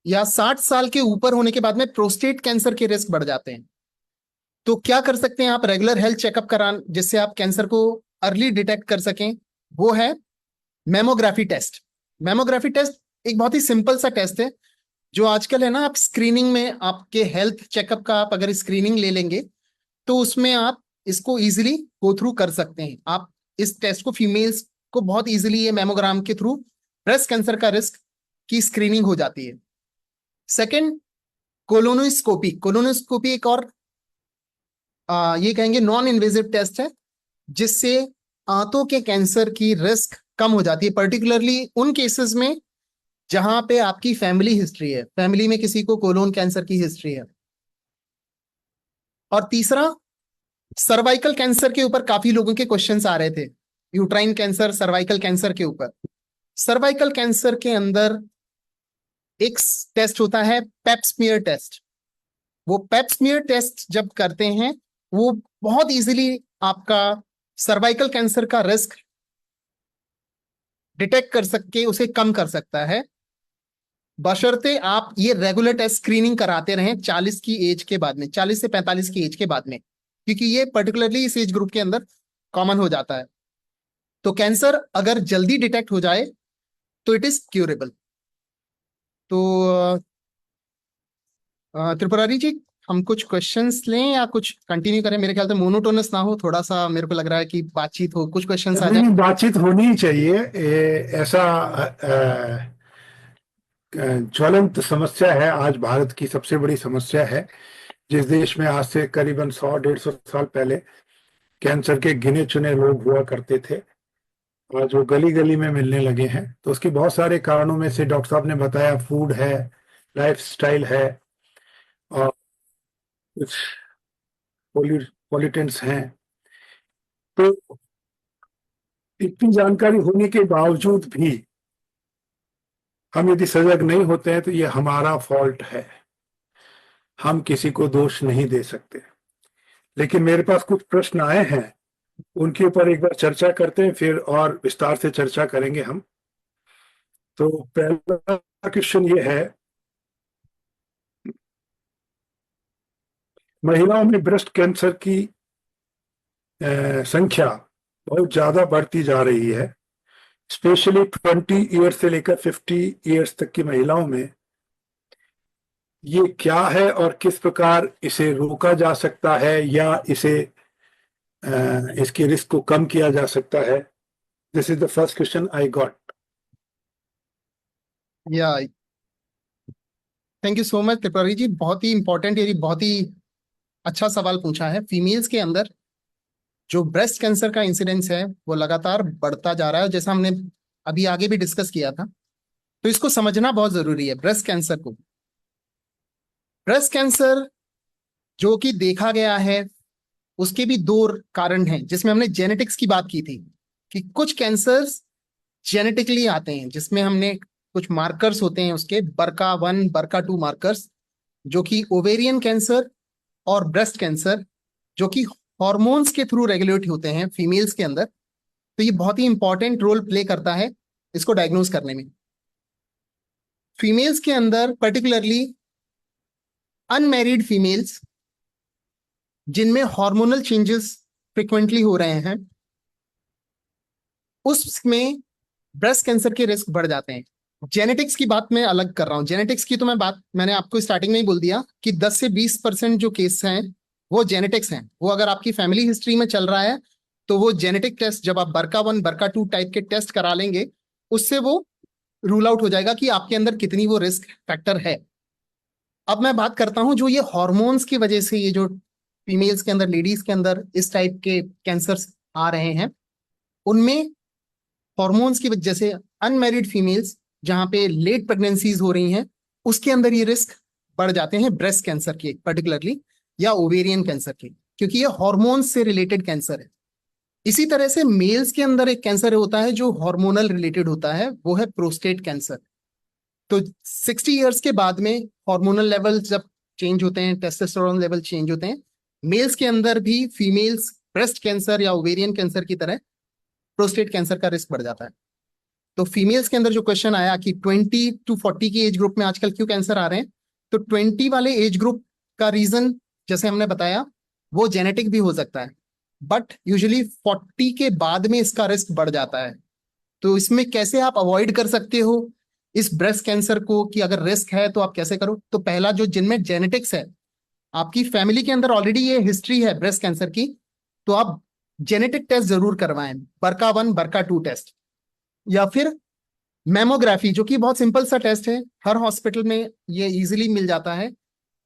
या 60 साल के ऊपर होने के बाद में प्रोस्टेट कैंसर के रिस्क बढ़ जाते हैं। तो क्या कर सकते हैं आप रेगुलर हेल्थ चेकअप करान, जिससे आप कैंसर को अर्ली डिटेक्ट कर सकें? वो है मेमोग्राफी टेस्ट। मेमोग्राफी टेस्ट एक बहुत ही सिंपल सा टेस्ट है जो आजकल है ना, आप स्क्रीनिंग में, आपके हेल्थ चेकअप का आप अगर स्क्रीनिंग ले लेंगे तो उसमें आप इसको इजीली गो थ्रू कर सकते हैं। आप इस टेस्ट को, फीमेल्स को बहुत इजीली ये मेमोग्राम के थ्रू ब्रेस्ट कैंसर का रिस्क की स्क्रीनिंग हो जाती है। Second, colonoscopy. कोलोनोस्कोपी एक और ये कहेंगे नॉन इन्वेजिव टेस्ट है, जिससे आंतों के कैंसर की रिस्क कम हो जाती है, पर्टिकुलरली उन केसेस में जहां पे आपकी फैमिली हिस्ट्री है, फैमिली में किसी को कोलोन कैंसर की हिस्ट्री है। और तीसरा, सर्वाइकल कैंसर के ऊपर काफी लोगों के क्वेश्चंस आ रहे थे, यूट्राइन कैंसर, सर्वाइकल कैंसर के ऊपर। सर्वाइकल कैंसर के अंदर एक टेस्ट होता है पेप्समियर टेस्ट। वो पेप्समियर टेस्ट जब करते हैं, वो बहुत इजीली आपका सर्वाइकल कैंसर का रिस्क डिटेक्ट कर सके, उसे कम कर सकता है, बशर्ते आप ये रेगुलर टेस्ट स्क्रीनिंग कराते रहें 40 की एज के बाद में, 40 से 45 की एज के बाद में, क्योंकि ये पर्टिकुलरली इस एज ग्रुप के अंदर कॉमन हो जाता है। तो कैंसर अगर जल्दी डिटेक्ट हो जाए तो इट इज क्यूरेबल। तो त्रिपुरारी जी, हम कुछ क्वेश्चंस लें या कुछ कंटिन्यू करें? मेरे ख्याल से मोनोटोनस ना हो, थोड़ा सा मेरे को लग रहा है कि बातचीत हो, कुछ क्वेश्चंस आ जाए। नहीं, बातचीत होनी ही चाहिए। ऐसा ज्वलंत समस्या है, आज भारत की सबसे बड़ी समस्या है। जिस देश में आज से करीबन 100-150 साल पहले कैंसर के गिने चुने लोग हुआ करते थे, आज वो गली गली में मिलने लगे हैं। तो उसके बहुत सारे कारणों में से डॉक्टर साहब ने बताया, फूड है, लाइफस्टाइल है, और कुछ पॉल्यूटेंट्स हैं। तो इतनी जानकारी होने के बावजूद भी हम यदि सजग नहीं होते हैं तो ये हमारा फॉल्ट है, हम किसी को दोष नहीं दे सकते। लेकिन मेरे पास कुछ प्रश्न आए हैं, उनके ऊपर एक बार चर्चा करते हैं, फिर और विस्तार से चर्चा करेंगे हम। तो पहला क्वेश्चन ये है, महिलाओं में ब्रेस्ट कैंसर की संख्या बहुत ज्यादा बढ़ती जा रही है, स्पेशली 20 ईयर्स से लेकर 50 ईयर्स तक की महिलाओं में। ये क्या है और किस प्रकार इसे रोका जा सकता है या इसके रिस्क को कम किया जा सकता है? This is the first question I got. Yeah thank you so much Tripurari ji, बहुत ही इंपॉर्टेंट, यानी बहुत ही अच्छा सवाल पूछा है। फीमेल्स के अंदर जो ब्रेस्ट कैंसर का इंसिडेंस है वो लगातार बढ़ता जा रहा है, जैसा हमने अभी आगे भी डिस्कस किया था। तो इसको समझना बहुत जरूरी है। ब्रेस्ट कैंसर को, ब्रेस्ट कैंसर जो कि देखा गया है, उसके भी दो कारण हैं, जिसमें हमने जेनेटिक्स की बात की थी कि कुछ कैंसर्स जेनेटिकली आते हैं, जिसमें हमने कुछ मार्कर्स होते हैं उसके, BRCA1 BRCA2 मार्कर्स, जो कि ओवेरियन कैंसर और ब्रेस्ट कैंसर, जो कि हॉर्मोन्स के थ्रू रेगुलेट होते हैं फीमेल्स के अंदर। तो ये बहुत ही इंपॉर्टेंट रोल प्ले करता है इसको डायग्नोज करने में। फीमेल्स के अंदर पर्टिकुलरली अनमैरिड फीमेल्स जिनमें हार्मोनल चेंजेस फ्रिक्वेंटली हो रहे हैं, उसमें ब्रेस्ट कैंसर के रिस्क बढ़ जाते हैं। जेनेटिक्स की बात मैं अलग कर रहा हूं। जेनेटिक्स की तो मैंने आपको स्टार्टिंग में ही बोल दिया कि 10 से 20% जो केस हैं वो जेनेटिक्स हैं। वो अगर आपकी फैमिली हिस्ट्री में चल रहा है तो वो जेनेटिक टेस्ट, जब आप BRCA1 BRCA2 टाइप के टेस्ट करा लेंगे, उससे वो रूल आउट हो जाएगा कि आपके अंदर कितनी वो रिस्क फैक्टर है। अब मैं बात करता हूं जो ये हॉर्मोन्स की वजह से ये जो फीमेल्स के अंदर, लेडीज के अंदर इस टाइप के कैंसर्स आ रहे हैं, उनमें हॉर्मोन्स की वजह से अनमैरिड फीमेल्स जहां पे लेट प्रेगनेंसीज हो रही हैं, उसके अंदर ये रिस्क बढ़ जाते हैं ब्रेस्ट कैंसर के पर्टिकुलरली, या ओवेरियन कैंसर के, क्योंकि ये हॉर्मोन्स से रिलेटेड कैंसर है। इसी तरह से मेल्स के अंदर एक कैंसर होता है जो हार्मोनल रिलेटेड होता है, वो है प्रोस्टेट कैंसर। तो 60 ईयर्स के बाद में हार्मोनल लेवल जब चेंज होते हैं, टेस्टोस्टेरोन लेवल चेंज होते हैं, मेल्स के अंदर भी फीमेल्स ब्रेस्ट कैंसर या ओवेरियन कैंसर की तरह प्रोस्टेट कैंसर का रिस्क बढ़ जाता है। तो फीमेल्स के अंदर जो क्वेश्चन आया कि 20 to 40 की एज ग्रुप में आजकल क्यों कैंसर आ रहे हैं, तो 20 वाले एज ग्रुप का रीजन जैसे हमने बताया वो जेनेटिक भी हो सकता है, बट यूजुअली 40 के बाद में इसका रिस्क बढ़ जाता है। तो इसमें कैसे आप अवॉइड कर सकते हो इस ब्रेस्ट कैंसर को, कि अगर रिस्क है तो आप कैसे करो? तो पहला, जो जिनमें जेनेटिक्स है, आपकी फैमिली के अंदर ऑलरेडी ये हिस्ट्री है ब्रेस्ट कैंसर की, तो आप जेनेटिक टेस्ट जरूर करवाएं, BRCA1 BRCA2 टेस्ट, या फिर मैमोग्राफी, जो कि बहुत सिंपल सा टेस्ट है, हर हॉस्पिटल में ये इजीली मिल जाता है।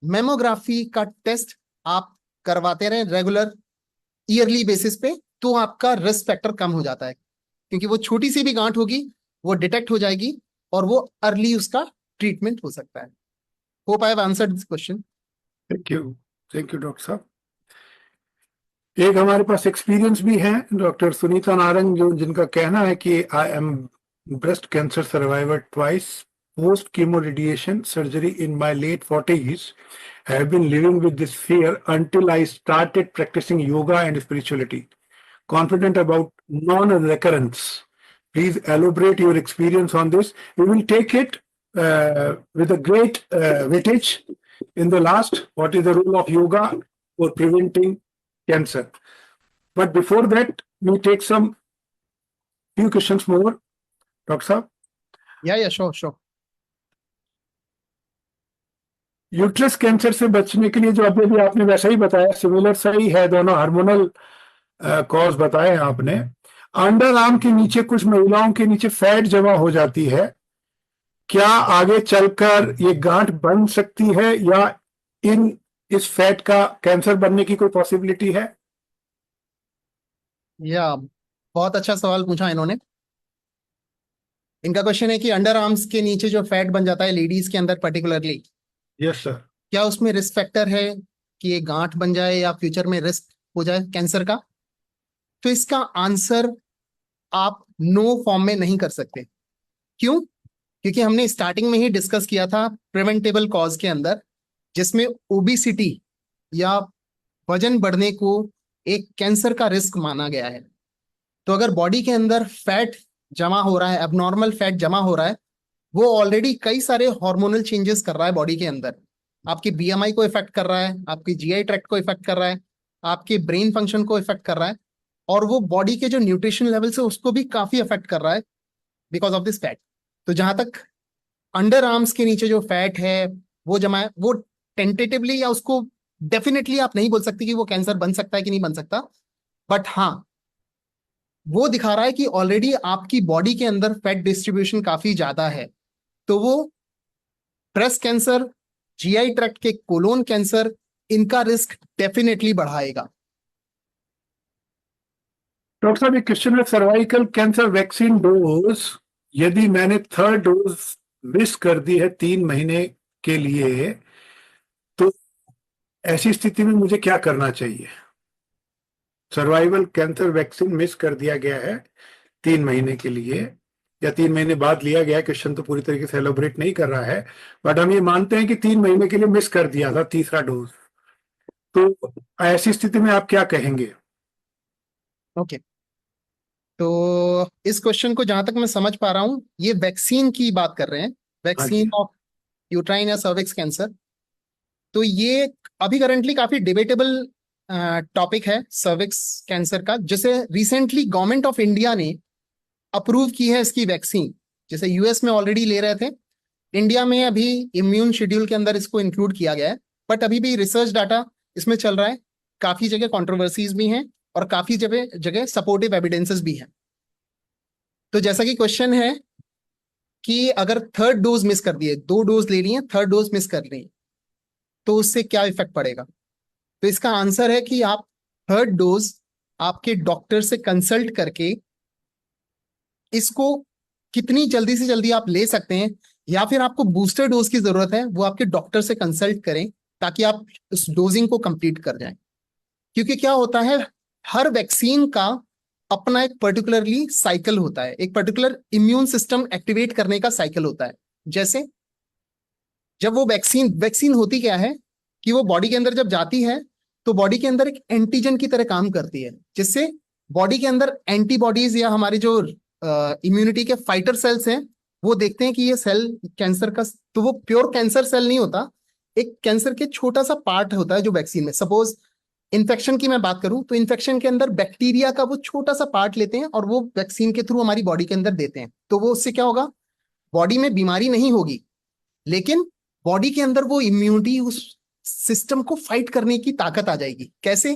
मैमोग्राफी का टेस्ट आप करवाते रहें रेगुलर ईयरली बेसिस पे, तो आपका रिस्क फैक्टर कम हो जाता है, क्योंकि वो छोटी सी भी गांठ होगी वो डिटेक्ट हो जाएगी और वो अर्ली उसका ट्रीटमेंट हो सकता है। Hope I have answered this question. Thank you doctor साहब। एक हमारे पास एक्सपीरियंस भी है, डॉक्टर सुनीता नारंग, जिनका कहना है कि I am breast cancer survivor twice, post chemo radiation surgery in my late 40s. I have been living with this fear until I started practicing yoga and spirituality, confident about non-recurrence. Please elaborate your experience on this. We will take it with a great weightage in the last. What is the role of yoga for preventing cancer? But before that, we take some few questions more. Dr. Saab? या sure. Uterus cancer से बचने के लिए जो अभी भी आपने वैसा ही बताया, सिमिलर सा ही है, दोनों हार्मोनल कॉज बताए आपने। अंडर आर्म के नीचे कुछ महिलाओं के नीचे फैट जमा हो जाती है, क्या आगे चलकर ये गांठ बन सकती है या इस फैट का कैंसर बनने की कोई पॉसिबिलिटी है? या बहुत अच्छा सवाल पूछा इन्होंने। इनका क्वेश्चन है कि अंडर आर्म्स के नीचे जो फैट बन जाता है लेडीज के अंदर पर्टिकुलरली, यस सर। क्या उसमें रिस्क फैक्टर है कि ये गांठ बन जाए या फ्यूचर में रिस्क हो जाए कैंसर का? तो इसका आंसर आप नो फॉर्म में नहीं कर सकते। क्यों? क्योंकि हमने स्टार्टिंग में ही डिस्कस किया था प्रिवेंटेबल कॉज के अंदर, जिसमें ओबिसिटी या वजन बढ़ने को एक कैंसर का रिस्क माना गया है। तो अगर बॉडी के अंदर फैट जमा हो रहा है, एबनॉर्मल फैट जमा हो रहा है, वो ऑलरेडी कई सारे हार्मोनल चेंजेस कर रहा है बॉडी के अंदर। आपकी बीएमआई को इफेक्ट कर रहा है, आपकी जीआई ट्रैक्ट को इफेक्ट कर रहा है, आपके ब्रेन फंक्शन को इफेक्ट कर रहा है, और वो बॉडी के जो न्यूट्रिशन लेवल्स है उसको भी काफी इफेक्ट कर रहा है बिकॉज ऑफ दिस फैट। तो जहां तक अंडर आर्म्स के नीचे जो फैट है वो जमा है, वो टेंटेटिवली या उसको डेफिनेटली आप नहीं बोल सकते कि वो कैंसर बन सकता है कि नहीं बन सकता, बट हाँ वो दिखा रहा है कि ऑलरेडी आपकी बॉडी के अंदर फैट डिस्ट्रीब्यूशन काफी ज्यादा है। तो वो ब्रेस्ट कैंसर, जीआई ट्रैक्ट के कोलोन कैंसर, इनका रिस्क डेफिनेटली बढ़ाएगा। डॉक्टर साहब, एक क्वेश्चन है, सर्वाइकल कैंसर वैक्सीन डोज यदि मैंने थर्ड डोज मिस कर दी है 3 महीने के लिए, तो ऐसी स्थिति में मुझे क्या करना चाहिए? सर्वाइवल कैंसर वैक्सीन मिस कर दिया गया है 3 महीने के लिए, या 3 महीने बाद लिया गया है, क्वेश्चन तो पूरी तरीके से एलोबरेट नहीं कर रहा है, बट हम ये मानते हैं कि 3 महीने के लिए मिस कर दिया था तीसरा डोज, तो ऐसी स्थिति में आप क्या कहेंगे? ओके, तो इस क्वेश्चन को जहां तक मैं समझ पा रहा हूं, ये वैक्सीन की बात कर रहे हैं, हाँ जी। वैक्सीन ऑफ यूट्राइन या सर्विक्स कैंसर। तो ये अभी करंटली काफी डिबेटेबल टॉपिक है सर्विक्स कैंसर का, जिसे रिसेंटली गवर्नमेंट ऑफ इंडिया ने अप्रूव की है इसकी वैक्सीन। जैसे यूएस में ऑलरेडी ले रहे थे, इंडिया में अभी इम्यून शेड्यूल के अंदर इसको इंक्लूड किया गया है, बट अभी भी रिसर्च डाटा इसमें चल रहा है, काफी जगह कंट्रोवर्सीज भी हैं और काफी जगह जगह सपोर्टिव एविडेंसेस भी हैं। तो जैसा कि क्वेश्चन है कि अगर थर्ड डोज मिस कर दिए, 2 डोज ले लिए, थर्ड डोज मिस कर ली, तो उससे क्या इफेक्ट पड़ेगा? तो इसका आंसर है कि आप थर्ड डोज आपके डॉक्टर से कंसल्ट करके इसको कितनी जल्दी से जल्दी आप ले सकते हैं, या फिर आपको बूस्टर डोज की जरूरत है, वो आपके डॉक्टर से कंसल्ट करें ताकि आप उस डोजिंग को कंप्लीट कर जाएं। क्योंकि क्या होता है, हर वैक्सीन का अपना एक पर्टिकुलरली साइकिल होता है, एक पर्टिकुलर इम्यून सिस्टम एक्टिवेट करने का साइकिल होता है। जैसे जब वो वैक्सीन होती क्या है कि वो बॉडी के अंदर जब जाती है तो बॉडी के अंदर एक एंटीजन की तरह काम करती है, जिससे बॉडी के अंदर एंटीबॉडीज या हमारे जो इम्यूनिटी के फाइटर सेल्स हैं वो देखते हैं कि ये सेल कैंसर का, तो वो प्योर कैंसर सेल नहीं होता, एक कैंसर के छोटा सा पार्ट होता है जो वैक्सीन में। सपोज इन्फेक्शन की मैं बात करूं तो इन्फेक्शन के अंदर बैक्टीरिया का वो छोटा सा पार्ट लेते हैं और वो वैक्सीन के थ्रू हमारी बॉडी के अंदर देते हैं। तो वो उससे क्या होगा, बॉडी में बीमारी नहीं होगी, लेकिन बॉडी के अंदर वो इम्यूनिटी, उस सिस्टम को फाइट करने की ताकत आ जाएगी। कैसे?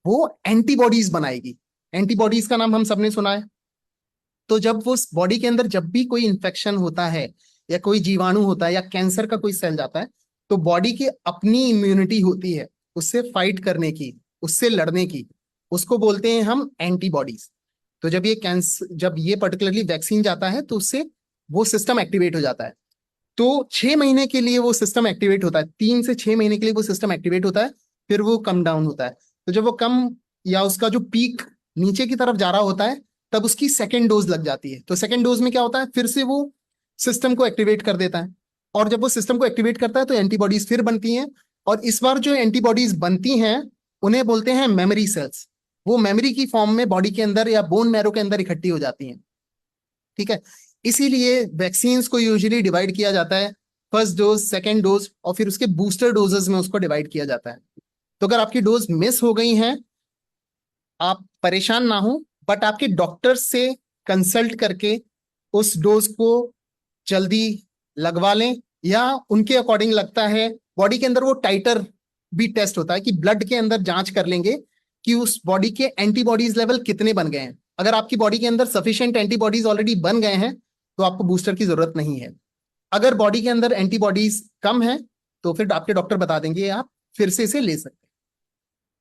वो एंटीबॉडीज बनाएगी। एंटीबॉडीज का नाम हम सबने सुना है। तो जब वो बॉडी के अंदर जब भी कोई इन्फेक्शन होता है या कोई जीवाणु होता है या कैंसर का कोई सेल जाता है, तो बॉडी की अपनी इम्यूनिटी होती है उससे फाइट करने की, उससे लड़ने की, उसको बोलते हैं हम एंटीबॉडीज। तो जब ये पर्टिकुलरली वैक्सीन जाता है तो उससे वो सिस्टम एक्टिवेट हो जाता है। तो 6 महीने के लिए वो सिस्टम एक्टिवेट होता है, 3 से 6 महीने के लिए वो सिस्टम एक्टिवेट होता है, फिर वो कम डाउन होता है। तो जब वो कम या उसका जो पीक नीचे की तरफ जा रहा होता है, तब उसकी सेकेंड डोज लग जाती है। तो सेकेंड डोज में क्या होता है, फिर से वो सिस्टम को एक्टिवेट कर देता है, और जब वो सिस्टम को एक्टिवेट करता है तो एंटीबॉडीज फिर बनती हैं, और इस बार जो एंटीबॉडीज बनती हैं उन्हें बोलते हैं मेमोरी सेल्स। वो मेमोरी की फॉर्म में बॉडी के अंदर या बोन मैरो के अंदर इकट्ठी हो जाती हैं। ठीक है, इसीलिए वैक्सीन्स को यूजुअली डिवाइड किया जाता है, फर्स्ट डोज, सेकेंड डोज, और फिर उसके बूस्टर डोजेस में उसको डिवाइड किया जाता है। तो अगर आपकी डोज मिस हो गई हैं, आप परेशान ना हो, बट आपके डॉक्टर से कंसल्ट करके उस डोज को जल्दी लगवा लें, या उनके अकॉर्डिंग लगता है बॉडी के अंदर वो टाइटर भी टेस्ट होता है कि ब्लड के अंदर जांच कर लेंगे कि उस बॉडी के एंटीबॉडीज लेवल कितने बन गए हैं। अगर आपकी बॉडी के अंदर सफिशिएंट एंटीबॉडीज ऑलरेडी बन गए हैं तो आपको बूस्टर की जरूरत नहीं है। अगर बॉडी के अंदर एंटीबॉडीज कम है तो फिर आपके डॉक्टर बता देंगे आप फिर से इसे ले सकते हैं।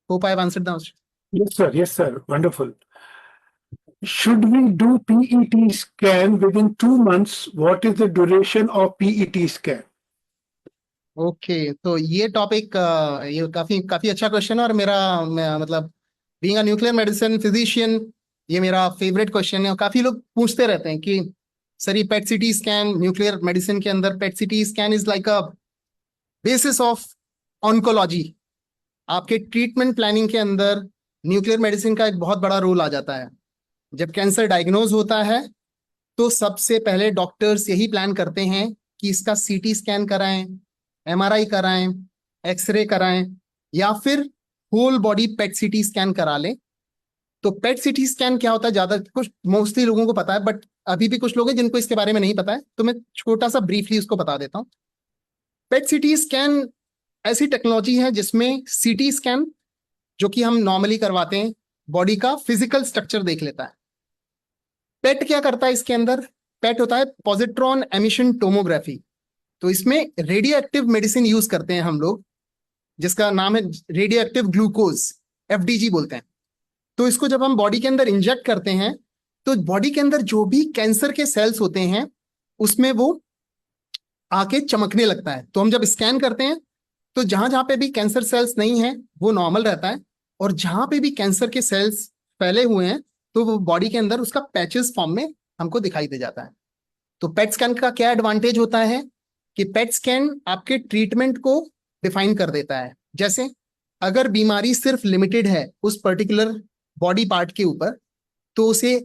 Hope I have answered the question. Yes, sir. Wonderful. Should we do PET scan within 2 months? What is the duration of PET scan? Okay, तो ये टॉपिक ये काफी काफी अच्छा क्वेश्चन है और मतलब being a nuclear medicine physician ये मेरा फेवरेट क्वेश्चन है। और काफी लोग पूछते रहते हैं कि सर ये पेट सीटी स्कैन न्यूक्लियर मेडिसिन के अंदर PET CT scan is like a basis of oncology. आपके ट्रीटमेंट प्लानिंग के अंदर न्यूक्लियर मेडिसिन का एक बहुत बड़ा रोल आ जाता है। जब कैंसर डायग्नोज होता है तो सबसे पहले डॉक्टर्स यही प्लान करते हैं कि इसका सीटी स्कैन कराएं, एमआरआई कराएं, एक्सरे कराएं या फिर होल बॉडी पेट सीटी स्कैन करा लें। तो पेट सीटी स्कैन क्या होता है ज्यादा कुछ मोस्टली लोगों को पता है, बट अभी भी कुछ लोग हैं जिनको इसके बारे में नहीं पता है, तो मैं छोटा सा ब्रीफली उसको बता देता हूँ। पेट सीटी स्कैन ऐसी टेक्नोलॉजी है जिसमें सीटी स्कैन जो कि हम नॉर्मली करवाते हैं बॉडी का फिजिकल स्ट्रक्चर देख लेता है। पेट क्या करता है इसके अंदर? पेट होता है पॉजिट्रॉन एमिशन टोमोग्राफी। तो इसमें रेडियो एक्टिव मेडिसिन यूज करते हैं हम लोग जिसका नाम है रेडियो एक्टिव ग्लूकोज, एफडीजी बोलते हैं। तो इसको जब हम बॉडी के अंदर इंजेक्ट करते हैं तो बॉडी के अंदर जो भी कैंसर के सेल्स होते हैं उसमें वो आके चमकने लगता है। तो हम जब स्कैन करते हैं तो जहां जहां पे भी कैंसर सेल्स नहीं है वो नॉर्मल रहता है, और जहां पे भी कैंसर के सेल्स फैले हुए हैं तो वो बॉडी के अंदर उसका पैचेस फॉर्म में हमको दिखाई दे जाता है। तो पेट स्कैन का क्या एडवांटेज होता है कि पेट स्कैन आपके ट्रीटमेंट को डिफाइन कर देता है। जैसे अगर बीमारी सिर्फ लिमिटेड है उस पर्टिकुलर बॉडी पार्ट के ऊपर तो उसे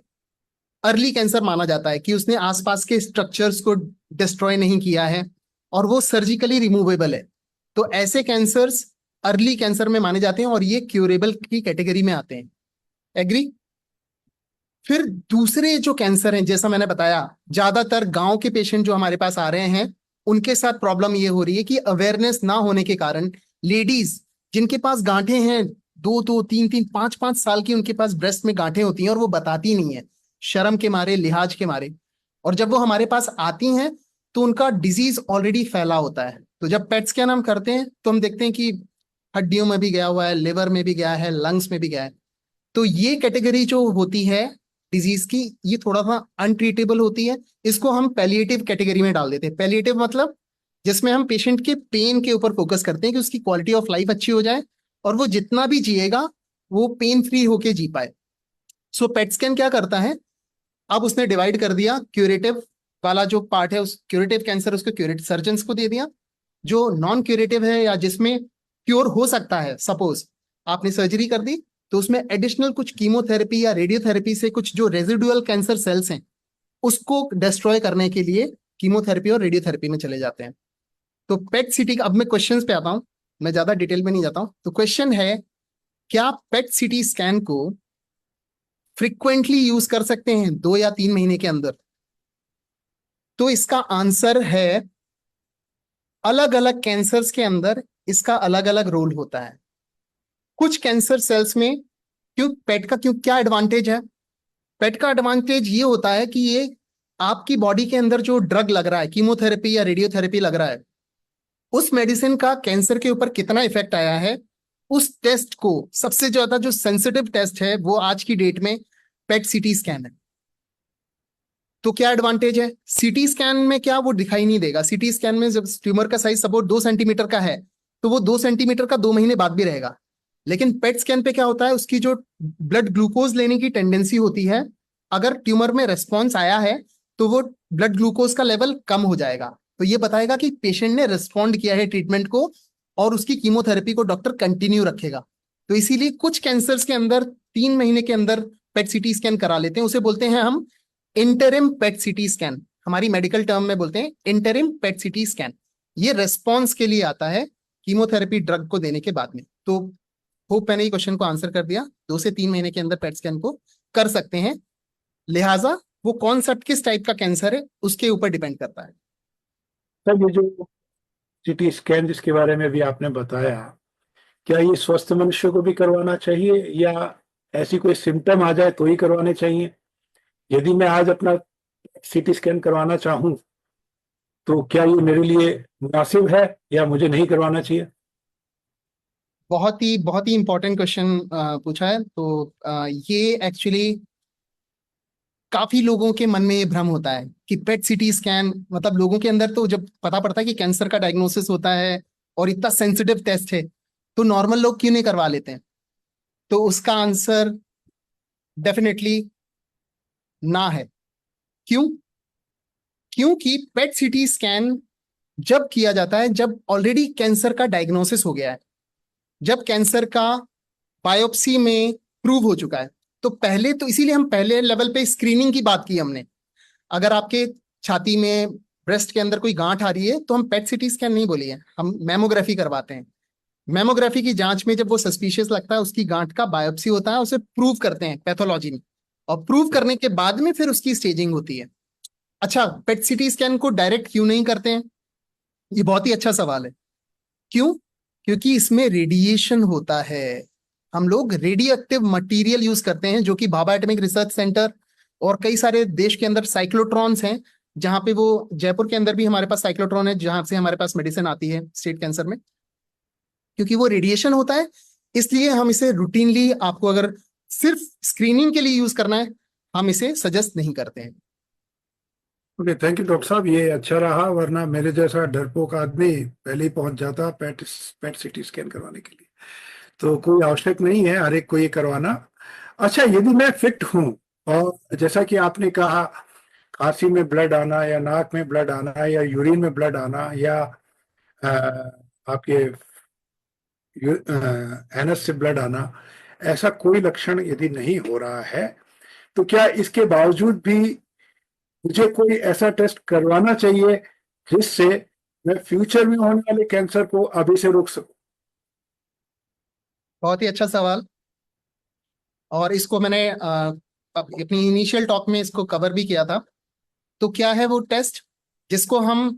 अर्ली कैंसर माना जाता है कि उसने आसपास के स्ट्रक्चर्स को डिस्ट्रॉय नहीं किया है और वो सर्जिकली रिमूवेबल है। तो ऐसे कैंसर्स अर्ली कैंसर में माने जाते हैं और ये क्यूरेबल की कैटेगरी में आते हैं। एग्री? फिर दूसरे जो कैंसर हैं जैसा मैंने बताया ज्यादातर गांव के पेशेंट जो हमारे पास आ रहे हैं उनके साथ प्रॉब्लम ये हो रही है कि अवेयरनेस ना होने के कारण लेडीज जिनके पास गांठें हैं 2-2, 3-3, 5-5 साल की उनके पास ब्रेस्ट में गांठें होती हैं और वो बताती नहीं है शर्म के मारे, लिहाज के मारे, और जब वो हमारे पास आती हैं तो उनका डिजीज ऑलरेडी फैला होता है। तो जब पेट स्कैन हम करते हैं तो हम देखते हैं कि हड्डियों में भी गया हुआ है, लिवर में भी गया है, लंग्स में भी गया है। तो ये कैटेगरी जो होती है डिजीज की ये थोड़ा सा अनट्रीटेबल होती है। इसको हम पैलिएटिव कैटेगरी में डाल देते हैं। पैलिएटिव मतलब जिसमें हम पेशेंट के पेन के ऊपर फोकस करते हैं कि उसकी क्वालिटी ऑफ लाइफ अच्छी हो जाए और वो जितना भी जिएगा वो पेन फ्री होके जी पाए। सो पेट स्कैन क्या करता है, अब उसने डिवाइड कर दिया क्यूरेटिव वाला जो पार्ट है, उस क्यूरेटिव कैंसर उसको क्यूरेटिव सर्जन्स को दे दिया। जो नॉन क्यूरेटिव है या जिसमें क्योर हो सकता है, सपोज आपने सर्जरी कर दी तो उसमें एडिशनल कुछ कीमोथेरेपी या रेडियोथेरेपी से कुछ जो रेजिडुअल कैंसर सेल्स हैं उसको डिस्ट्रॉय करने के लिए कीमोथेरेपी और रेडियोथेरेपी में चले जाते हैं। तो पेट सीटी, अब मैं क्वेश्चंस पे आता हूं, मैं ज्यादा डिटेल में नहीं जाता हूं। तो क्वेश्चन है क्या पेट सीटी स्कैन को फ्रिक्वेंटली यूज कर सकते हैं 2 या 3 महीने के अंदर? तो इसका आंसर है अलग अलग कैंसर्स के अंदर इसका अलग अलग रोल होता है। कुछ कैंसर सेल्स में क्यों क्या एडवांटेज है? पेट का एडवांटेज ये होता है कि ये आपकी बॉडी के अंदर जो ड्रग लग रहा है, कीमोथेरेपी या रेडियोथेरेपी लग रहा है, उस मेडिसिन का कैंसर के ऊपर कितना इफेक्ट आया है उस टेस्ट को, सबसे ज्यादा जो सेंसिटिव टेस्ट है वो आज की डेट में पेट सीटी स्कैन है। तो क्या एडवांटेज है? सीटी स्कैन में क्या वो दिखाई नहीं देगा। सीटी स्कैन में जब ट्यूमर का साइज सपोज 2 सेंटीमीटर का है तो वो 2 सेंटीमीटर का 2 महीने बाद भी रहेगा। लेकिन पेट स्कैन पे क्या होता है, उसकी जो ब्लड ग्लूकोज लेने की टेंडेंसी होती है, अगर ट्यूमर में रेस्पॉन्स आया है तो वो ब्लड ग्लूकोज का लेवल कम हो जाएगा। तो ये बताएगा कि पेशेंट ने रिस्पॉन्ड किया है ट्रीटमेंट को और उसकी कीमोथेरेपी को डॉक्टर कंटिन्यू रखेगा। तो इसीलिए कुछ कैंसर्स के अंदर 3 महीने के अंदर पेट सीटी स्कैन करा लेते हैं, उसे बोलते हैं हम इंटरिम पेट सीटी स्कैन। हमारी मेडिकल टर्म में बोलते हैं इंटरिम पेट सीटी स्कैन। ये रेस्पॉन्स के लिए आता है कीमोथेरेपी ड्रग को देने के बाद में। तो होप मैंने ये क्वेश्चन को आंसर कर दिया। 2 से 3 महीने के अंदर पेट स्कैन को कर सकते हैं, लिहाजा वो कौन सा किस टाइप का कैंसर है उसके ऊपर डिपेंड करता है। सर ये जो सीटी स्कैन जिसके बारे में भी आपने बताया, क्या ये स्वस्थ मनुष्य को भी करवाना चाहिए या ऐसी कोई सिम्टम आ जाए तो ही करवाने चाहिए? यदि मैं आज अपना सीटी स्कैन करवाना चाहूं तो क्या ये मेरे लिए मुनासिब है या मुझे नहीं करवाना चाहिए? बहुत ही इंपॉर्टेंट क्वेश्चन पूछा है। तो ये एक्चुअली काफी लोगों के मन में ये भ्रम होता है कि पेट सीटी स्कैन, मतलब लोगों के अंदर तो जब पता पड़ता है कि कैंसर का डायग्नोसिस होता है और इतना सेंसिटिव टेस्ट है, तो नॉर्मल लोग क्यों नहीं करवा लेते हैं? तो उसका आंसर डेफिनेटली ना है। क्यों? क्योंकि पेट सीटी स्कैन जब किया जाता है जब ऑलरेडी कैंसर का डायग्नोसिस हो गया है, जब कैंसर का बायोप्सी में प्रूव हो चुका है। तो पहले तो इसीलिए हम पहले लेवल पे स्क्रीनिंग की बात की हमने। अगर आपके छाती में, ब्रेस्ट के अंदर कोई गांठ आ रही है तो हम पेट सीटी स्कैन नहीं बोलिए, हम मैमोग्राफी करवाते हैं। मैमोग्राफी की जांच में जब वो सस्पिशियस लगता है, उसकी गांठ का बायोप्सी होता है, उसे प्रूव करते हैं पैथोलॉजी में, और प्रूव करने के बाद में फिर उसकी स्टेजिंग होती है। अच्छा, पेट सीटी स्कैन को डायरेक्ट क्यों नहीं करते हैं? ये बहुत ही अच्छा सवाल है। क्यों? क्योंकि इसमें रेडिएशन होता है। हम लोग रेडियो एक्टिव मटीरियल यूज करते हैं, जो कि भाभा एटॉमिक रिसर्च सेंटर और कई सारे देश के अंदर साइक्लोट्रॉन्स हैं, जहां पे वो, जयपुर के अंदर भी हमारे पास साइक्लोट्रॉन है जहां से हमारे पास मेडिसिन आती है स्टेट कैंसर में। क्योंकि वो रेडिएशन होता है, इसलिए हम इसे रूटीनली, आपको अगर सिर्फ स्क्रीनिंग के लिए यूज करना है, हम इसे सजेस्ट नहीं करते हैं। ओके, थैंक यू डॉक्टर साहब, ये अच्छा रहा, वरना मेरे जैसा डरपोक आदमी पहले ही पहुंच जाता पेट पेट सीटी स्कैन करवाने के लिए। तो कोई आवश्यक नहीं है हर एक को ये करवाना। अच्छा, यदि मैं फिट हूँ और जैसा कि आपने कहा, खांसी में ब्लड आना या नाक में ब्लड आना या यूरिन में ब्लड आना या आपके एनस से ब्लड आना, ऐसा कोई लक्षण यदि नहीं हो रहा है, तो क्या इसके बावजूद भी मुझे कोई ऐसा टेस्ट करवाना चाहिए जिससे मैं फ्यूचर में होने वाले कैंसर को अभी से रोक सकूं? बहुत ही अच्छा सवाल। और इसको मैंने अपनी इनिशियल टॉक में इसको कवर भी किया था। तो क्या है वो टेस्ट जिसको हम,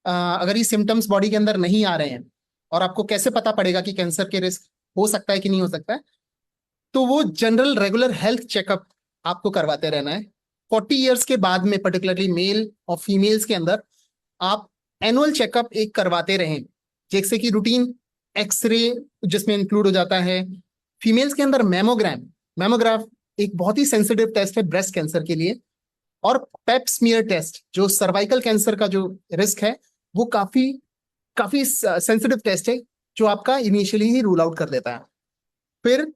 अगर ये सिम्टम्स बॉडी के अंदर नहीं आ रहे हैं और आपको कैसे पता पड़ेगा कि कैंसर के रिस्क हो सकता है कि नहीं हो सकता है? तो वो जनरल रेगुलर हेल्थ चेकअप आपको करवाते रहना है। 40 ईयर्स के बाद में, पर्टिकुलरली मेल और फीमेल्स के अंदर, आप एनुअल चेकअप एक करवाते रहें, जैसे कि रूटीन एक्सरे जिसमें इंक्लूड हो जाता है। फीमेल्स के अंदर मैमोग्राफ एक बहुत ही सेंसिटिव टेस्ट है ब्रेस्ट कैंसर के लिए। और पेप स्मीयर टेस्ट, जो सर्वाइकल कैंसर का जो रिस्क है, वो काफी काफी सेंसिटिव टेस्ट है, जो आपका इनिशियली ही रूल आउट कर देता है। फिर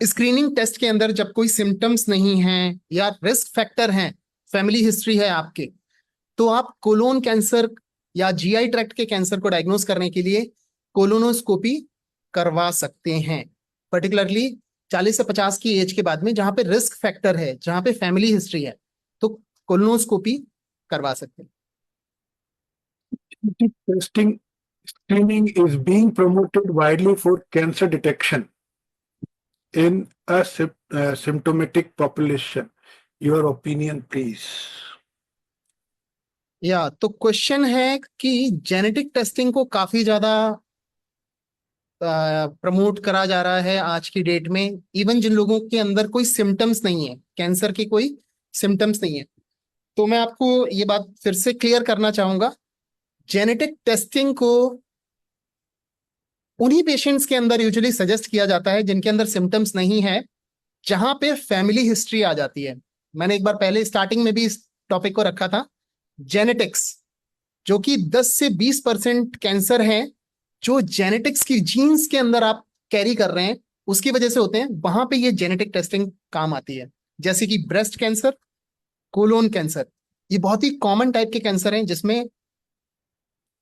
स्क्रीनिंग टेस्ट के अंदर जब कोई सिम्टम्स नहीं है या रिस्क फैक्टर हैं, फैमिली हिस्ट्री है आपके, तो आप कोलोन कैंसर या जीआई ट्रैक्ट के कैंसर को डायग्नोस करने के लिए कोलोनोस्कोपी करवा सकते हैं, पर्टिकुलरली 40 से 50 की एज के बाद में, जहां पे रिस्क फैक्टर है, जहां पे फैमिली हिस्ट्री है, तो कोलोनोस्कोपी करवा सकते हैं। Testing screening is being promoted widely for cancer detection in a symptomatic population. Your opinion, please. या तो क्वेश्चन है कि जेनेटिक टेस्टिंग को काफी ज्यादा प्रमोट करा जा रहा है आज की डेट में, इवन जिन लोगों के अंदर कोई सिम्टम्स नहीं है, कैंसर के कोई सिम्टम्स नहीं है। तो मैं आपको ये बात फिर से क्लियर करना चाहूंगा, जेनेटिक टेस्टिंग को उन्हीं पेशेंट्स के अंदर यूजुअली सजेस्ट किया जाता है जिनके अंदर सिम्टम्स नहीं है, जहां पे फैमिली हिस्ट्री आ जाती है। मैंने एक बार पहले स्टार्टिंग में भी इस टॉपिक को रखा था, जेनेटिक्स, जो कि 10 से 20% कैंसर है जो जेनेटिक्स की जीन्स के अंदर आप कैरी कर रहे हैं, उसकी वजह से होते हैं। वहां पे ये जेनेटिक टेस्टिंग काम आती है, जैसे कि ब्रेस्ट कैंसर, कोलोन कैंसर। ये बहुत ही कॉमन टाइप के कैंसर हैं जिसमें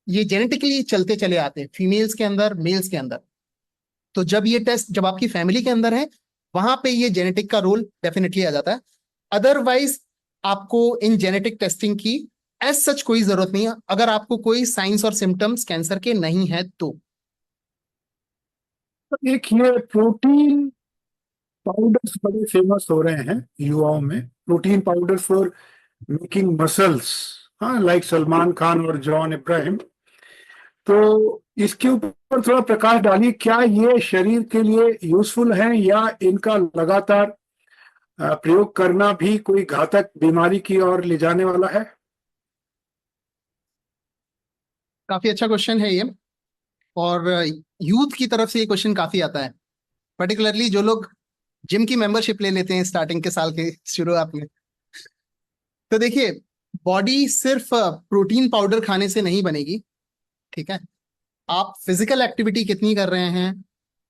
ये जेनेटिकली चलते चले आते हैं, फीमेल्स के अंदर, मेल्स के अंदर। तो जब ये टेस्ट, जब आपकी फैमिली के अंदर है, वहां पे ये जेनेटिक का रोल डेफिनेटली आ जाता है। अदरवाइज आपको इन जेनेटिक टेस्टिंग की एज सच कोई जरूरत नहीं है, अगर आपको कोई साइंस और सिम्टम्स कैंसर के नहीं है तो। एक ये प्रोटीन पाउडर्स बड़े फेमस हो रहे हैं युवाओं में, protein powder for making muscles, हाँ, लाइक सलमान खान और जॉन इब्राहिम। तो इसके ऊपर थोड़ा प्रकाश डालिए, क्या ये शरीर के लिए यूजफुल है या इनका लगातार प्रयोग करना भी कोई घातक बीमारी की ओर ले जाने वाला है? काफी अच्छा क्वेश्चन है ये, और यूथ की तरफ से ये क्वेश्चन काफी आता है, पर्टिकुलरली जो लोग जिम की मेंबरशिप ले लेते हैं स्टार्टिंग के साल के शुरुआत में। तो देखिए, बॉडी सिर्फ प्रोटीन पाउडर खाने से नहीं बनेगी, ठीक है। आप फिजिकल एक्टिविटी कितनी कर रहे हैं,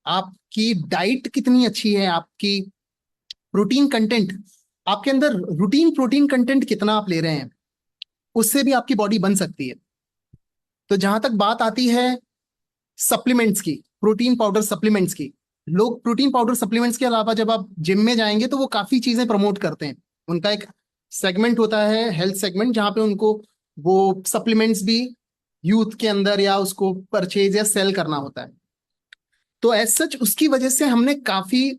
आपकी डाइट कितनी अच्छी है, आपकी प्रोटीन कंटेंट, आपके अंदर रूटीन प्रोटीन कंटेंट कितना आप ले रहे हैं, उससे भी आपकी बॉडी बन सकती है। तो जहां तक बात आती है सप्लीमेंट्स की, प्रोटीन पाउडर सप्लीमेंट्स की, लोग प्रोटीन पाउडर सप्लीमेंट्स के अलावा जब आप जिम में जाएंगे तो वो काफी चीजें प्रमोट करते हैं। उनका एक सेगमेंट होता है, हेल्थ सेगमेंट, जहां पे उनको वो सप्लीमेंट्स भी यूथ के अंदर या उसको परचेज या सेल करना होता है। तो एज सच उसकी वजह से हमने काफी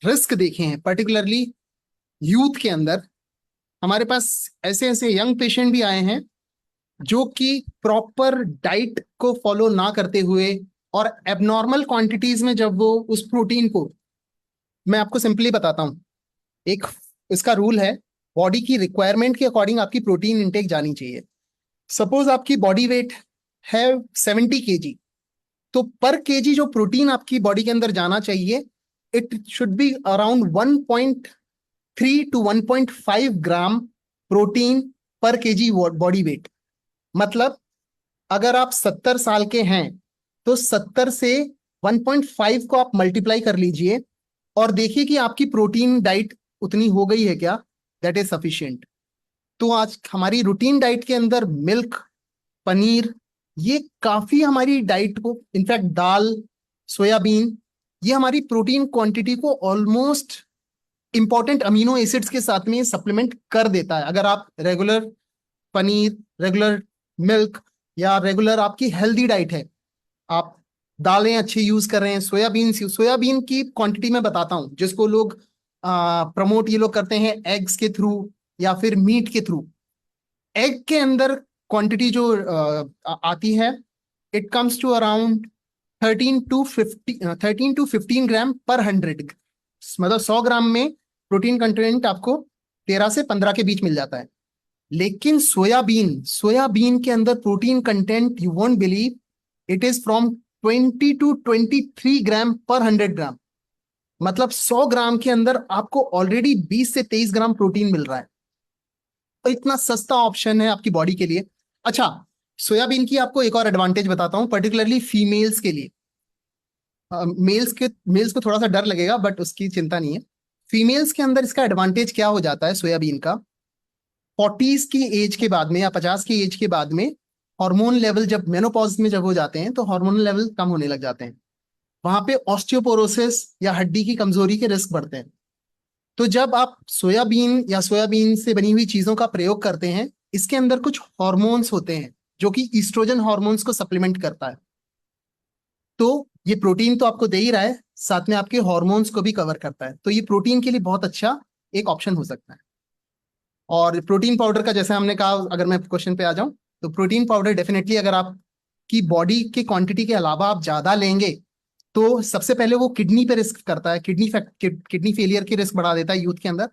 रिस्क देखे हैं, पर्टिकुलरली यूथ के अंदर। हमारे पास ऐसे ऐसे यंग पेशेंट भी आए हैं जो कि प्रॉपर डाइट को फॉलो ना करते हुए और एबनॉर्मल क्वांटिटीज में जब वो उस प्रोटीन को, मैं आपको सिंपली बताता हूं, एक इसका रूल है, बॉडी की रिक्वायरमेंट के अकॉर्डिंग आपकी प्रोटीन इंटेक जानी चाहिए। सपोज आपकी बॉडी वेट है 70 kg, तो पर केजी जो प्रोटीन आपकी बॉडी के अंदर जाना चाहिए, it should be around 1.3 to 1.5 gram protein पर केजी बॉडी वेट। मतलब अगर आप 70 साल के हैं तो 70 से 1.5 को आप मल्टीप्लाई कर लीजिए और देखिए कि आपकी प्रोटीन डाइट उतनी हो गई है क्या, दैट इज सफिशिएंट। तो आज हमारी रूटीन डाइट के अंदर मिल्क, पनीर, ये काफी हमारी डाइट को, इनफैक्ट दाल, सोयाबीन, ये हमारी प्रोटीन क्वांटिटी को ऑलमोस्ट इंपॉर्टेंट अमीनो एसिड्स के साथ में सप्लीमेंट कर देता है। अगर आप रेगुलर पनीर, रेगुलर मिल्क या रेगुलर आपकी हेल्दी डाइट है, आप दालें अच्छी यूज कर रहे हैं, सोयाबीन की क्वांटिटी मैं बताता हूं, जिसको लोग प्रमोट ये लोग करते हैं एग्स के थ्रू या फिर मीट के थ्रू। एग के अंदर क्वांटिटी जो आती है, it comes to around 13 to 15 gram पर 100, मतलब 100 ग्राम में प्रोटीन कंटेंट आपको 13 से 15 के बीच मिल जाता है। लेकिन सोयाबीन के अंदर protein content, you won't believe, it is from 20 to 23 ग्राम पर 100 ग्राम। मतलब 100 ग्राम के अंदर आपको ऑलरेडी 20 से 23 ग्राम प्रोटीन मिल रहा है। तो इतना सस्ता ऑप्शन है आपकी बॉडी के लिए। अच्छा, सोयाबीन की आपको एक और एडवांटेज बताता हूं, पर्टिकुलरली फीमेल्स के लिए। मेल्स को थोड़ा सा डर लगेगा, बट उसकी चिंता नहीं है। फीमेल्स के अंदर इसका एडवांटेज क्या हो जाता है सोयाबीन का, 40s की एज के बाद में या 50 की एज के बाद में हार्मोन लेवल, जब मेनोपॉज में जब हो जाते हैं तो हार्मोन लेवल कम होने लग जाते हैं, वहां पे ऑस्टियोपोरोसिस या हड्डी की कमजोरी के रिस्क बढ़ते हैं। तो जब आप सोयाबीन या सोयाबीन से बनी हुई चीजों का प्रयोग करते हैं, इसके अंदर कुछ हार्मोन्स होते हैं जो कि ईस्ट्रोजन हार्मोन्स को सप्लीमेंट करता है। तो ये प्रोटीन तो आपको दे ही रहा है, साथ में आपके हार्मोन्स को भी कवर करता है। तो ये प्रोटीन के लिए बहुत अच्छा एक ऑप्शन हो सकता है। और प्रोटीन पाउडर का, जैसे हमने कहा, अगर मैं क्वेश्चन पे आ जाऊं, तो प्रोटीन पाउडर डेफिनेटली अगर आपकी बॉडी की क्वांटिटी के अलावा आप ज्यादा लेंगे तो सबसे पहले वो किडनी पे रिस्क करता है, किडनी फेलियर की रिस्क बढ़ा देता है यूथ के अंदर।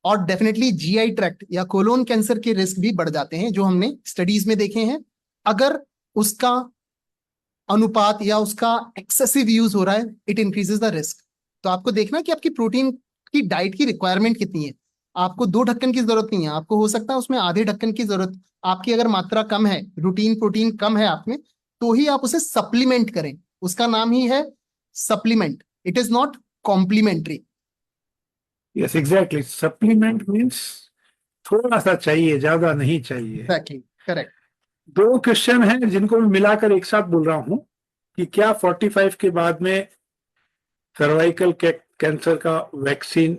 और डेफिनेटली जीआई ट्रैक्ट या कोलोन कैंसर के रिस्क भी बढ़ जाते हैं, जो हमने स्टडीज में देखे हैं, अगर उसका अनुपात या उसका एक्सेसिव यूज हो रहा है, इट इंक्रीजेस द रिस्क। तो आपको देखना कि आपकी प्रोटीन की डाइट की रिक्वायरमेंट कितनी है। आपको 2 ढक्कन की जरूरत नहीं है, आपको हो सकता है उसमें आधे ढक्कन की जरूरत। आपकी अगर मात्रा कम है, रूटीन प्रोटीन कम है आप में, तो ही आप उसे सप्लीमेंट करें। उसका नाम ही है supplement, it is not complementary. Yes, exactly, supplement means थोड़ा सा चाहिए, ज्यादा नहीं चाहिए। Exactly, correct. 2 क्वेश्चन हैं जिनको मैं मिलाकर एक साथ बोल रहा हूं कि क्या 45 के बाद में सर्वाइकल कैंसर का वैक्सीन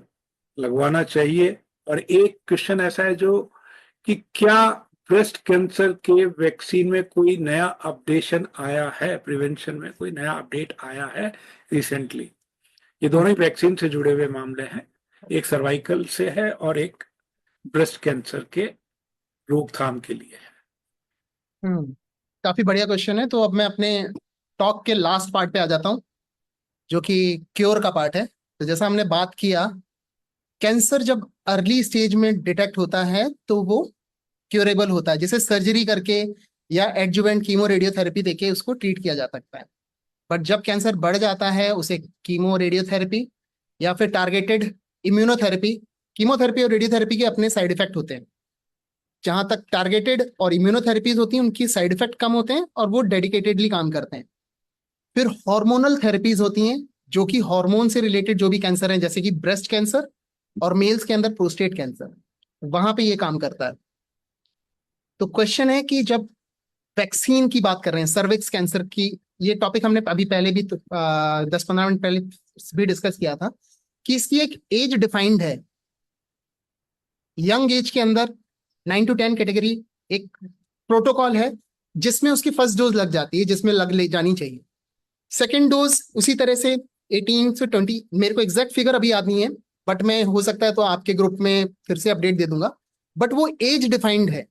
लगवाना चाहिए, और एक क्वेश्चन ऐसा है जो कि क्या ब्रेस्ट कैंसर के वैक्सीन में कोई नया अपडेशन आया है, प्रिवेंशन में कोई नया अपडेट आया है रिसेंटली। ये दोनों ही वैक्सीन से जुड़े हुए मामले हैं, एक सर्वाइकल से है और एक ब्रेस्ट कैंसर के रोकथाम के लिए है। काफी बढ़िया क्वेश्चन है। तो अब मैं अपने टॉक के लास्ट पार्ट पे आ जाता हूँ, जो कि क्योर का पार्ट है। तो जैसा हमने बात किया, कैंसर जब अर्ली स्टेज में डिटेक्ट होता है तो वो क्योरेबल होता है, जैसे सर्जरी करके या एडजुवेंट कीमो रेडियोथेरेपी देके उसको ट्रीट किया जा सकता है। बट जब कैंसर बढ़ जाता है उसे कीमो रेडियोथेरेपी या फिर टारगेटेड इम्यूनोथेरेपी, कीमोथेरेपी और रेडियोथेरेपी के अपने साइड इफेक्ट होते हैं। जहां तक टारगेटेड और इम्यूनोथेरेपीज होती हैं उनकी साइड इफेक्ट कम होते हैं और वो डेडिकेटेडली काम करते हैं। फिर हार्मोनल थेरेपीज होती हैं जो कि हार्मोन से रिलेटेड जो भी कैंसर है, जैसे कि ब्रेस्ट कैंसर और मेल्स के अंदर प्रोस्टेट कैंसर, वहां पे ये काम करता है। तो क्वेश्चन है कि जब वैक्सीन की बात कर रहे हैं सर्विक्स कैंसर की, ये टॉपिक हमने अभी पहले भी 10-15 मिनट पहले भी डिस्कस किया था कि इसकी एक एज डिफाइंड है। यंग एज के अंदर 9 to 10 कैटेगरी एक प्रोटोकॉल है जिसमें उसकी फर्स्ट डोज लग जाती है, जिसमें लग ले जानी चाहिए। सेकेंड डोज उसी तरह से 18 से 20, मेरे को एग्जैक्ट फिगर अभी याद नहीं है, बट मैं हो सकता है तो आपके ग्रुप में फिर से अपडेट दे दूंगा। बट वो एज डिफाइंड है,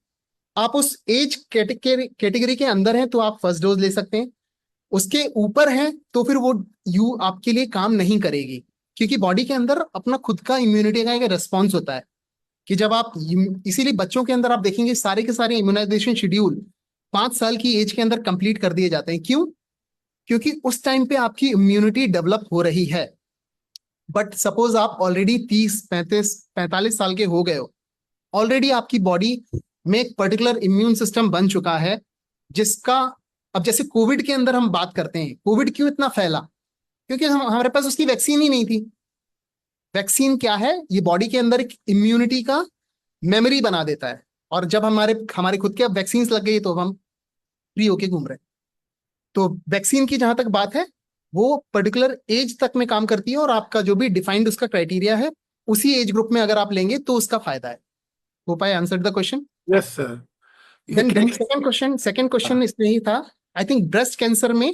आप उस एज कैटेगरी के अंदर हैं तो आप फर्स्ट डोज ले सकते हैं। उसके ऊपर है तो फिर वो आपके लिए काम नहीं करेगी, क्योंकि बॉडी के अंदर अपना खुद का इम्यूनिटी का एक रिस्पॉन्स होता है कि जब आप, इसीलिए बच्चों के अंदर आप देखेंगे सारे के सारे इम्यूनाइजेशन शेड्यूल 5 साल की एज के अंदर कंप्लीट कर दिए जाते हैं। क्यों? क्योंकि उस टाइम पे आपकी इम्यूनिटी डेवलप हो रही है। बट सपोज आप ऑलरेडी 30-35-45 साल के हो गए हो, ऑलरेडी आपकी बॉडी में एक पर्टिकुलर इम्यून सिस्टम बन चुका है जिसका, अब जैसे कोविड के अंदर हम बात करते हैं, कोविड क्यों इतना फैला? क्योंकि हमारे पास उसकी वैक्सीन ही नहीं थी। वैक्सीन क्या है? ये बॉडी के अंदर एक इम्यूनिटी का मेमोरी बना देता है, और जब हमारे हमारे खुद के अब वैक्सीन लग गई तो हम फ्री होके घूम रहे हैं। तो वैक्सीन की जहां तक बात है वो पर्टिकुलर एज तक में काम करती है, और आपका जो भी डिफाइंड उसका क्राइटेरिया है उसी एज ग्रुप में अगर आप लेंगे तो उसका फायदा है। Hope I answered the question. Yes sir. Then second question इसमें ही था, आई थिंक ब्रेस्ट कैंसर में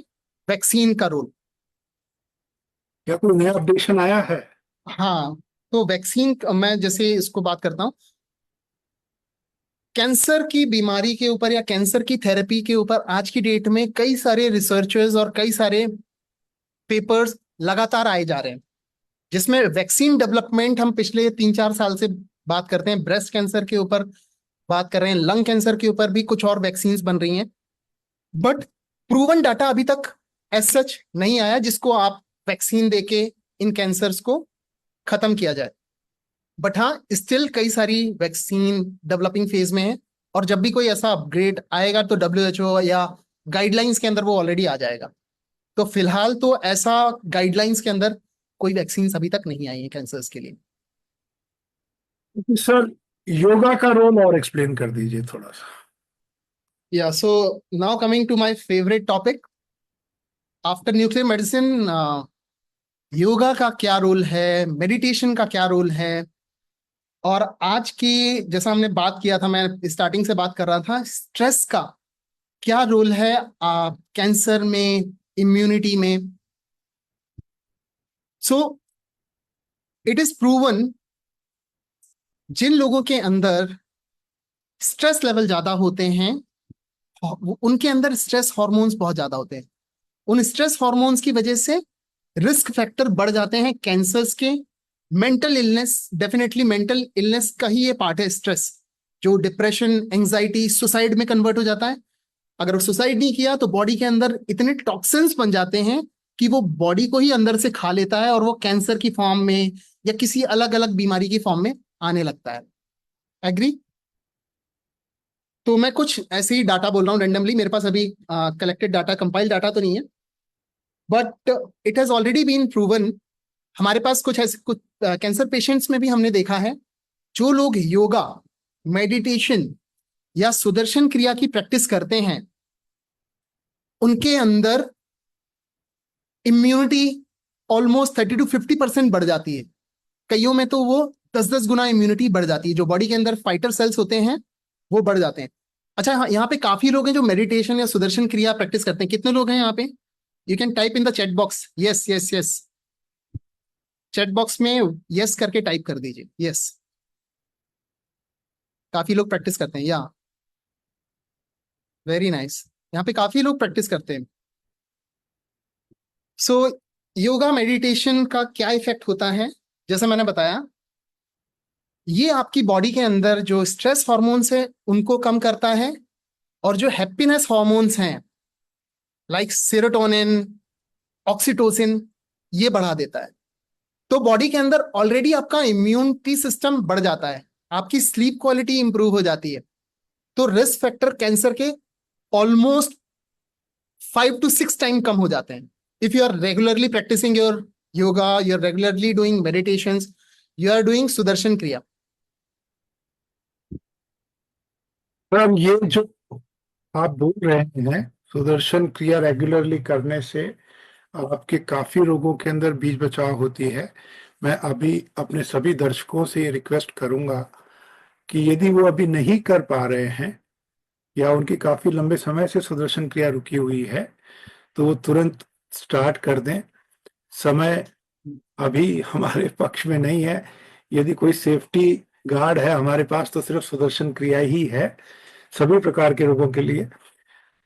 वैक्सीन का रोल। क्या कोई नया अपडेशन आया है? हाँ, तो वैक्सीन मैं जैसे इसको बात करता हूँ, कैंसर की बीमारी के ऊपर या कैंसर की थेरेपी के ऊपर आज की डेट में कई सारे रिसर्चर्स और कई सारे पेपर्स लगातार आए जा रहे हैं, जिसमें वैक्सीन डेवलपमेंट हम पिछले 3-4 साल से बात करते हैं। ब्रेस्ट कैंसर के ऊपर बात कर रहे हैं, लंग कैंसर के ऊपर भी कुछ और वैक्सीन बन रही हैं, बट प्रूवन डाटा अभी तक एज सच नहीं आया जिसको आप वैक्सीन देके इन कैंसर्स को खत्म किया जाए। बट हाँ, स्टिल कई सारी वैक्सीन डेवलपिंग फेज में है, और जब भी कोई ऐसा अपग्रेड आएगा तो WHO या गाइडलाइंस के अंदर वो ऑलरेडी आ जाएगा। तो फिलहाल तो ऐसा गाइडलाइंस के अंदर कोई वैक्सीन अभी तक नहीं आई है कैंसर्स के लिए। सर योगा का रोल और एक्सप्लेन कर दीजिए थोड़ा सा। या so now coming to my favourite topic after nuclear medicine, yoga का क्या रोल है, मेडिटेशन का क्या रोल है, और आज की जैसा हमने बात किया था, मैं स्टार्टिंग से बात कर रहा था, स्ट्रेस का क्या रोल है कैंसर में, इम्यूनिटी में। सो इट इज प्रूवन जिन लोगों के अंदर स्ट्रेस लेवल ज्यादा होते हैं उनके अंदर स्ट्रेस हार्मोन्स बहुत ज्यादा होते हैं। उन स्ट्रेस हार्मोन्स की वजह से रिस्क फैक्टर बढ़ जाते हैं कैंसर्स के। Mental illness, definitely mental illness का ही ये पार्ट है स्ट्रेस, जो डिप्रेशन, एंजाइटी, सुसाइड में कन्वर्ट हो जाता है। अगर सुसाइड नहीं किया तो बॉडी के अंदर इतने टॉक्सिन्स बन जाते हैं कि वो बॉडी को ही अंदर से खा लेता है, और वो कैंसर की फॉर्म में या किसी अलग अलग बीमारी की फॉर्म में आने लगता है। एग्री? तो मैं कुछ ऐसे ही डाटा बोल रहा हूँ रेंडमली, मेरे पास अभी कलेक्टेड डाटा, कंपाइल डाटा तो नहीं है, but it has already been proven. हमारे पास कुछ ऐसे कुछ कैंसर पेशेंट्स में भी हमने देखा है, जो लोग योगा, मेडिटेशन या सुदर्शन क्रिया की प्रैक्टिस करते हैं उनके अंदर इम्यूनिटी ऑलमोस्ट 30-50% बढ़ जाती है। कईयों में तो वो 10-10 गुना इम्यूनिटी बढ़ जाती है, जो बॉडी के अंदर फाइटर सेल्स होते हैं वो बढ़ जाते हैं। अच्छा हाँ, यहाँ पे काफी लोग हैं जो मेडिटेशन या सुदर्शन क्रिया प्रैक्टिस करते हैं। कितने लोग हैं यहाँ पे? You can type in the chat box, yes yes yes, chat box में यस करके टाइप कर दीजिए, यस। काफी लोग प्रैक्टिस करते हैं, या वेरी नाइस, यहाँ पे काफी लोग प्रैक्टिस करते हैं। सो योगा मेडिटेशन का क्या इफेक्ट होता है, जैसा मैंने बताया, ये आपकी बॉडी के अंदर जो स्ट्रेस हार्मोन्स है उनको कम करता है, और जो हैप्पीनेस हॉर्मोन्स हैं लाइक सेरोटोनिन, ऑक्सीटोसिन, ये बढ़ा देता है। तो बॉडी के अंदर ऑलरेडी आपका इम्यूनिटी सिस्टम बढ़ जाता है, आपकी स्लीप क्वालिटी इंप्रूव हो जाती है। तो रिस्क फैक्टर कैंसर के ऑलमोस्ट 5 to 6 टाइम कम हो जाते हैं if you are regularly practising your yoga, you are regularly doing meditations, you are doing Sudarshan Kriya. Ma'am, ये जो आप बोल रहे हैं सुदर्शन क्रिया रेगुलरली करने से आपके काफी रोगों के अंदर बीज बचाव होती है। मैं अभी अपने सभी दर्शकों से रिक्वेस्ट करूंगा कि यदि वो अभी नहीं कर पा रहे हैं या उनकी काफी लंबे समय से सुदर्शन क्रिया रुकी हुई है तो वो तुरंत स्टार्ट कर दें। समय अभी हमारे पक्ष में नहीं है। यदि कोई सेफ्टी गार्ड है हमारे पास तो सिर्फ सुदर्शन क्रिया ही है सभी प्रकार के रोगों के लिए।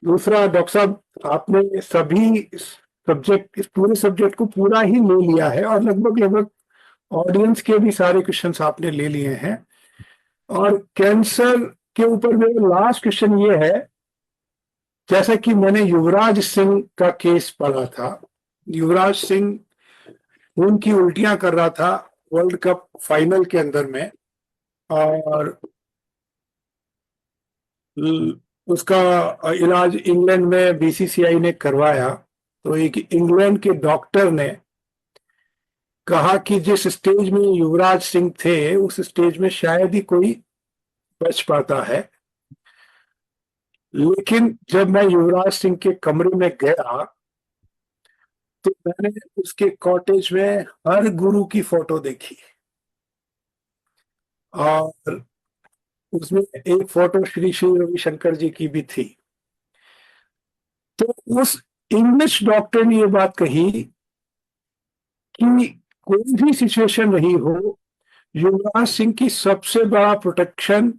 दूसरा, डॉक्टर साहब, आपने सभी इस पूरे सब्जेक्ट को पूरा ही ले लिया है और लगभग ऑडियंस के भी सारे क्वेश्चंस आपने ले लिए हैं। और कैंसर के ऊपर मेरा लास्ट क्वेश्चन ये है, जैसा कि मैंने युवराज सिंह का केस पढ़ा था, युवराज सिंह खून की उल्टियां कर रहा था वर्ल्ड कप फाइनल के अंदर में, और उसका इलाज इंग्लैंड में बीसीसीआई ने करवाया। तो एक इंग्लैंड के डॉक्टर ने कहा कि जिस स्टेज में युवराज सिंह थे उस स्टेज में शायद ही कोई बच पाता है। लेकिन जब मैं युवराज सिंह के कमरे में गया तो मैंने उसके कॉटेज में हर गुरु की फोटो देखी और उसमें एक फोटो श्री श्री रविशंकर जी की भी थी। तो उस इंग्लिश डॉक्टर ने ये बात कही कि कोई भी सिचुएशन रही हो, युवराज सिंह की सबसे बड़ा प्रोटेक्शन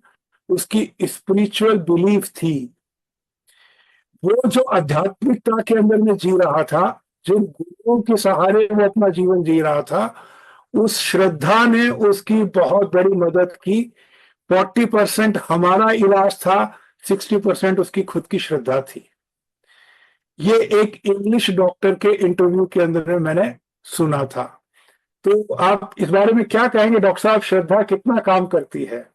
उसकी स्पिरिचुअल बिलीफ थी। वो जो आध्यात्मिकता के अंदर में जी रहा था, जिन गुरुओं के सहारे वो अपना जीवन जी रहा था, उस श्रद्धा ने उसकी बहुत बड़ी मदद की। 40% हमारा इलाज था, 60% उसकी खुद की श्रद्धा थी। ये एक इंग्लिश डॉक्टर के इंटरव्यू के अंदर में मैंने सुना था। तो आप इस बारे में क्या कहेंगे डॉक्टर साहब, श्रद्धा कितना काम करती है?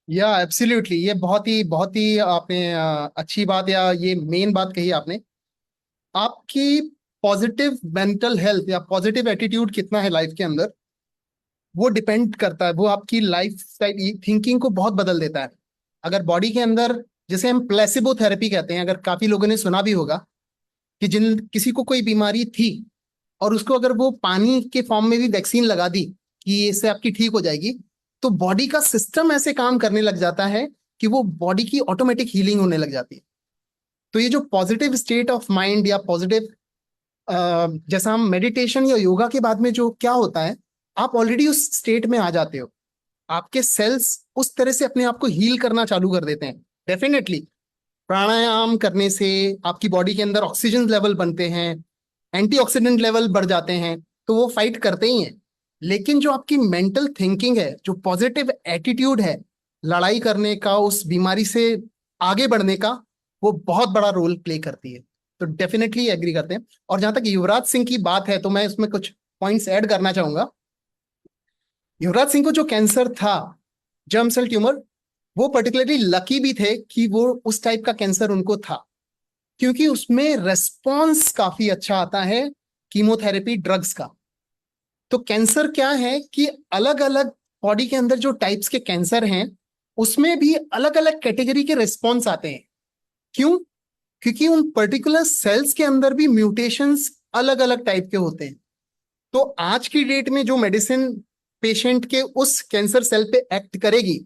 या एब्सोल्युटली, ये बहुत ही आपने अच्छी बात या ये मेन बात कही आपने। आपकी पॉजिटिव मेंटल हेल्थ या पॉजिटिव एटीट्यूड कितना है लाइफ के अंदर, वो डिपेंड करता है, वो आपकी लाइफ स्टाइल थिंकिंग को बहुत बदल देता है। अगर बॉडी के अंदर, जैसे हम प्लेसिबो थेरेपी कहते हैं, अगर काफी लोगों ने सुना भी होगा कि जिन किसी को कोई बीमारी थी और उसको अगर वो पानी के फॉर्म में भी वैक्सीन लगा दी कि इससे आपकी ठीक हो जाएगी, तो बॉडी का सिस्टम ऐसे काम करने लग जाता है कि वो बॉडी की ऑटोमेटिक हीलिंग होने लग जाती है। तो ये जो पॉजिटिव स्टेट ऑफ माइंड या पॉजिटिव, जैसा हम मेडिटेशन या योगा के बाद में जो क्या होता है, आप ऑलरेडी उस स्टेट में आ जाते हो, आपके सेल्स उस तरह से अपने आप को हील करना चालू कर देते हैं। डेफिनेटली प्राणायाम करने से आपकी बॉडी के अंदर ऑक्सीजन लेवल बनते हैं, एंटीऑक्सीडेंट लेवल बढ़ जाते हैं, तो वो फाइट करते ही हैं। लेकिन जो आपकी मेंटल थिंकिंग है, जो पॉजिटिव एटीट्यूड है लड़ाई करने का, उस बीमारी से आगे बढ़ने का, वो बहुत बड़ा रोल प्ले करती है। तो डेफिनेटली एग्री करते हैं। और जहां तक युवराज सिंह की बात है तो मैं इसमें कुछ पॉइंट्स ऐड करना चाहूंगा। युवराज सिंह को जो कैंसर था, जर्म सेल ट्यूमर, वो पर्टिकुलरली लकी भी थे कि वो उस टाइप का कैंसर उनको था, क्योंकि उसमें रेस्पॉन्स काफी अच्छा आता है कीमोथेरेपी ड्रग्स का। तो कैंसर क्या है कि अलग अलग बॉडी के अंदर जो टाइप्स के कैंसर हैं उसमें भी अलग अलग कैटेगरी के रिस्पॉन्स आते हैं। क्यों? क्योंकि उन पर्टिकुलर सेल्स के अंदर भी म्यूटेशंस अलग अलग टाइप के होते हैं। तो आज की डेट में जो मेडिसिन पेशेंट के उस कैंसर सेल पे एक्ट करेगी,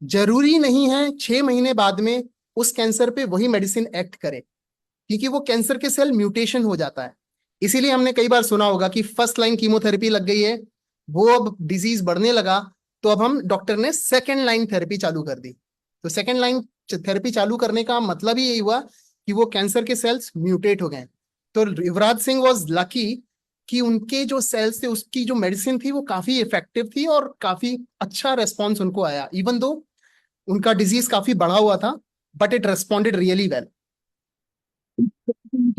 जरूरी नहीं है 6 महीने बाद में उस कैंसर पे वही मेडिसिन एक्ट करे, क्योंकि वो कैंसर के सेल म्यूटेशन हो जाता है। इसीलिए हमने कई बार सुना होगा कि फर्स्ट लाइन कीमोथेरेपी लग गई है, वो अब डिजीज बढ़ने लगा, तो अब हम डॉक्टर ने सेकेंड लाइन थेरेपी चालू कर दी। तो सेकेंड लाइन थेरेपी चालू करने का मतलब ही यही हुआ कि वो कैंसर के सेल्स म्यूटेट हो गए। तो युवराज सिंह वॉज लकी कि उनके जो सेल्स थे, उसकी जो मेडिसिन थी वो काफी इफेक्टिव थी और काफी अच्छा रेस्पॉन्स उनको आया, इवन दो उनका डिजीज काफी बढ़ा हुआ था। But it responded really well.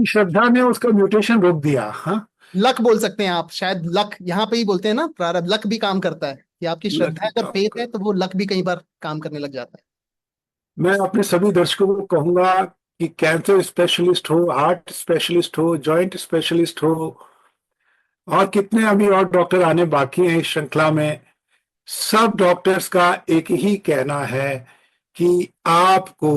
Shraddha ने उसका म्यूटेशन रोक दिया। हाँ, लक बोल सकते हैं आप, शायद लक यहाँ पे ही बोलते हैं ना, प्रारब्ध, लक भी काम करता है कि आपकी श्रद्धा अगर फेथ है तो वो लक भी कई बार काम करने लग जाता है। मैं अपने सभी दर्शकों को कहूंगा कि कैंसर स्पेशलिस्ट हो, हार्ट स्पेशलिस्ट हो, जॉइंट स्पेशलिस्ट हो, और कितने अभी और डॉक्टर आने बाकी हैं इस श्रृंखला में, सब डॉक्टर्स का एक ही कहना है कि आपको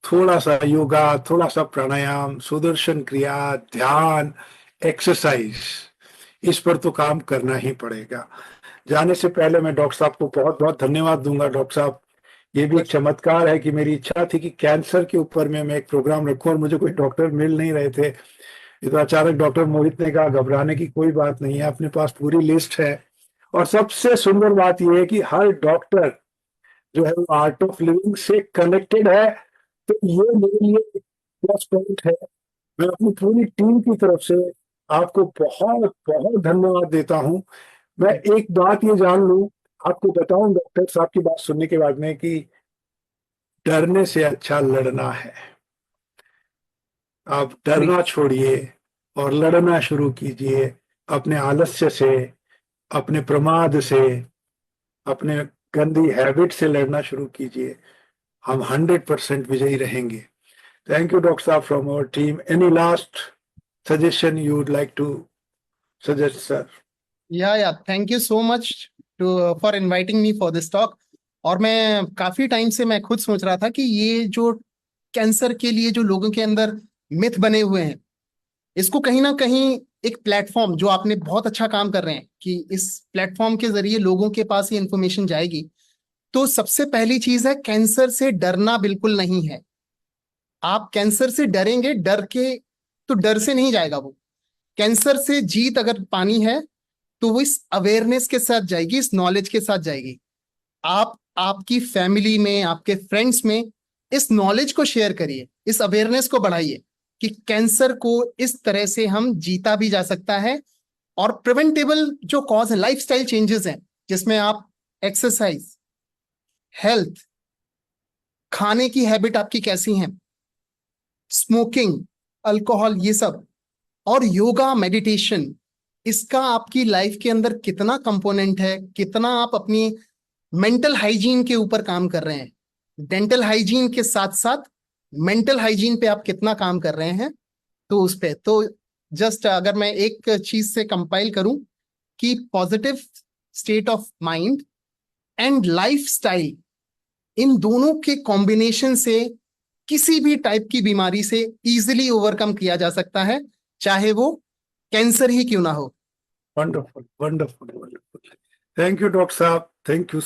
थोड़ा सा योगा, थोड़ा सा प्राणायाम, सुदर्शन क्रिया, ध्यान, एक्सरसाइज, इस पर तो काम करना ही पड़ेगा। जाने से पहले मैं डॉक्टर साहब को बहुत बहुत धन्यवाद दूंगा। डॉक्टर साहब, ये भी एक चमत्कार है कि मेरी इच्छा थी कि कैंसर के ऊपर में मैं एक प्रोग्राम रखूं और मुझे कोई डॉक्टर मिल नहीं रहे थे। ये तो अचानक डॉक्टर मोहित ने कहा घबराने की कोई बात नहीं है, अपने पास पूरी लिस्ट है। और सबसे सुंदर बात यह है कि हर डॉक्टर जो है वो आर्ट ऑफ लिविंग से कनेक्टेड है, तो ये मेरे लिए प्लस पॉइंट है। मैं अपनी पूरी टीम की तरफ से आपको बहुत बहुत धन्यवाद देता हूं। मैं एक बात ये जान लूं, आपको बताऊं डॉक्टर साहब की बात सुनने के बाद में, कि डरने से अच्छा लड़ना है। आप डरना छोड़िए और लड़ना शुरू कीजिए, अपने आलस्य से, अपने प्रमाद से, अपने गंदी हैबिट से लड़ना शुरू कीजिए। हम 100% विजयी रहेंगे। थैंक यू डॉक्टर साहब from our team. Any last suggestion you would like to suggest sir? Yeah thank you so much for inviting me for this talk. और मैं काफी टाइम से मैं खुद सोच रहा था कि ये जो कैंसर के लिए जो लोगों के अंदर मिथ बने हुए हैं, इसको कहीं ना कहीं एक प्लेटफॉर्म, जो आपने बहुत अच्छा काम कर रहे हैं कि इस प्लेटफॉर्म के जरिए लोगों के पास ये इंफॉर्मेशन जाएगी। तो सबसे पहली चीज है, कैंसर से डरना बिल्कुल नहीं है। आप कैंसर से डरेंगे, डर के तो डर से नहीं जाएगा वो। कैंसर से जीत अगर पानी है तो वो इस अवेयरनेस के साथ जाएगी, इस नॉलेज के साथ जाएगी। आप आपकी फैमिली में, आपके फ्रेंड्स में इस नॉलेज को शेयर करिए, इस अवेयरनेस को बढ़ाइए कि कैंसर को इस तरह से हम जीता भी जा सकता है। और प्रिवेंटेबल जो कॉज है, लाइफस्टाइल चेंजेस हैं, जिसमें आप एक्सरसाइज, हेल्थ, खाने की हैबिट आपकी कैसी है, स्मोकिंग, अल्कोहल, ये सब, और योगा, मेडिटेशन, इसका आपकी लाइफ के अंदर कितना कंपोनेंट है, कितना आप अपनी मेंटल हाइजीन के ऊपर काम कर रहे हैं, डेंटल हाइजीन के साथ साथ मेंटल हाइजीन पे आप कितना काम कर रहे हैं। तो उस पे तो जस्ट अगर मैं एक चीज से कंपाइल करूं कि positive state of mind and lifestyle, इन दोनों के कॉम्बिनेशन से किसी भी टाइप की बीमारी से इजीली ओवरकम किया जा सकता है, चाहे वो कैंसर ही क्यों ना हो। Wonderful wonderful wonderful. Thank you doctor साहब, थैंक यू।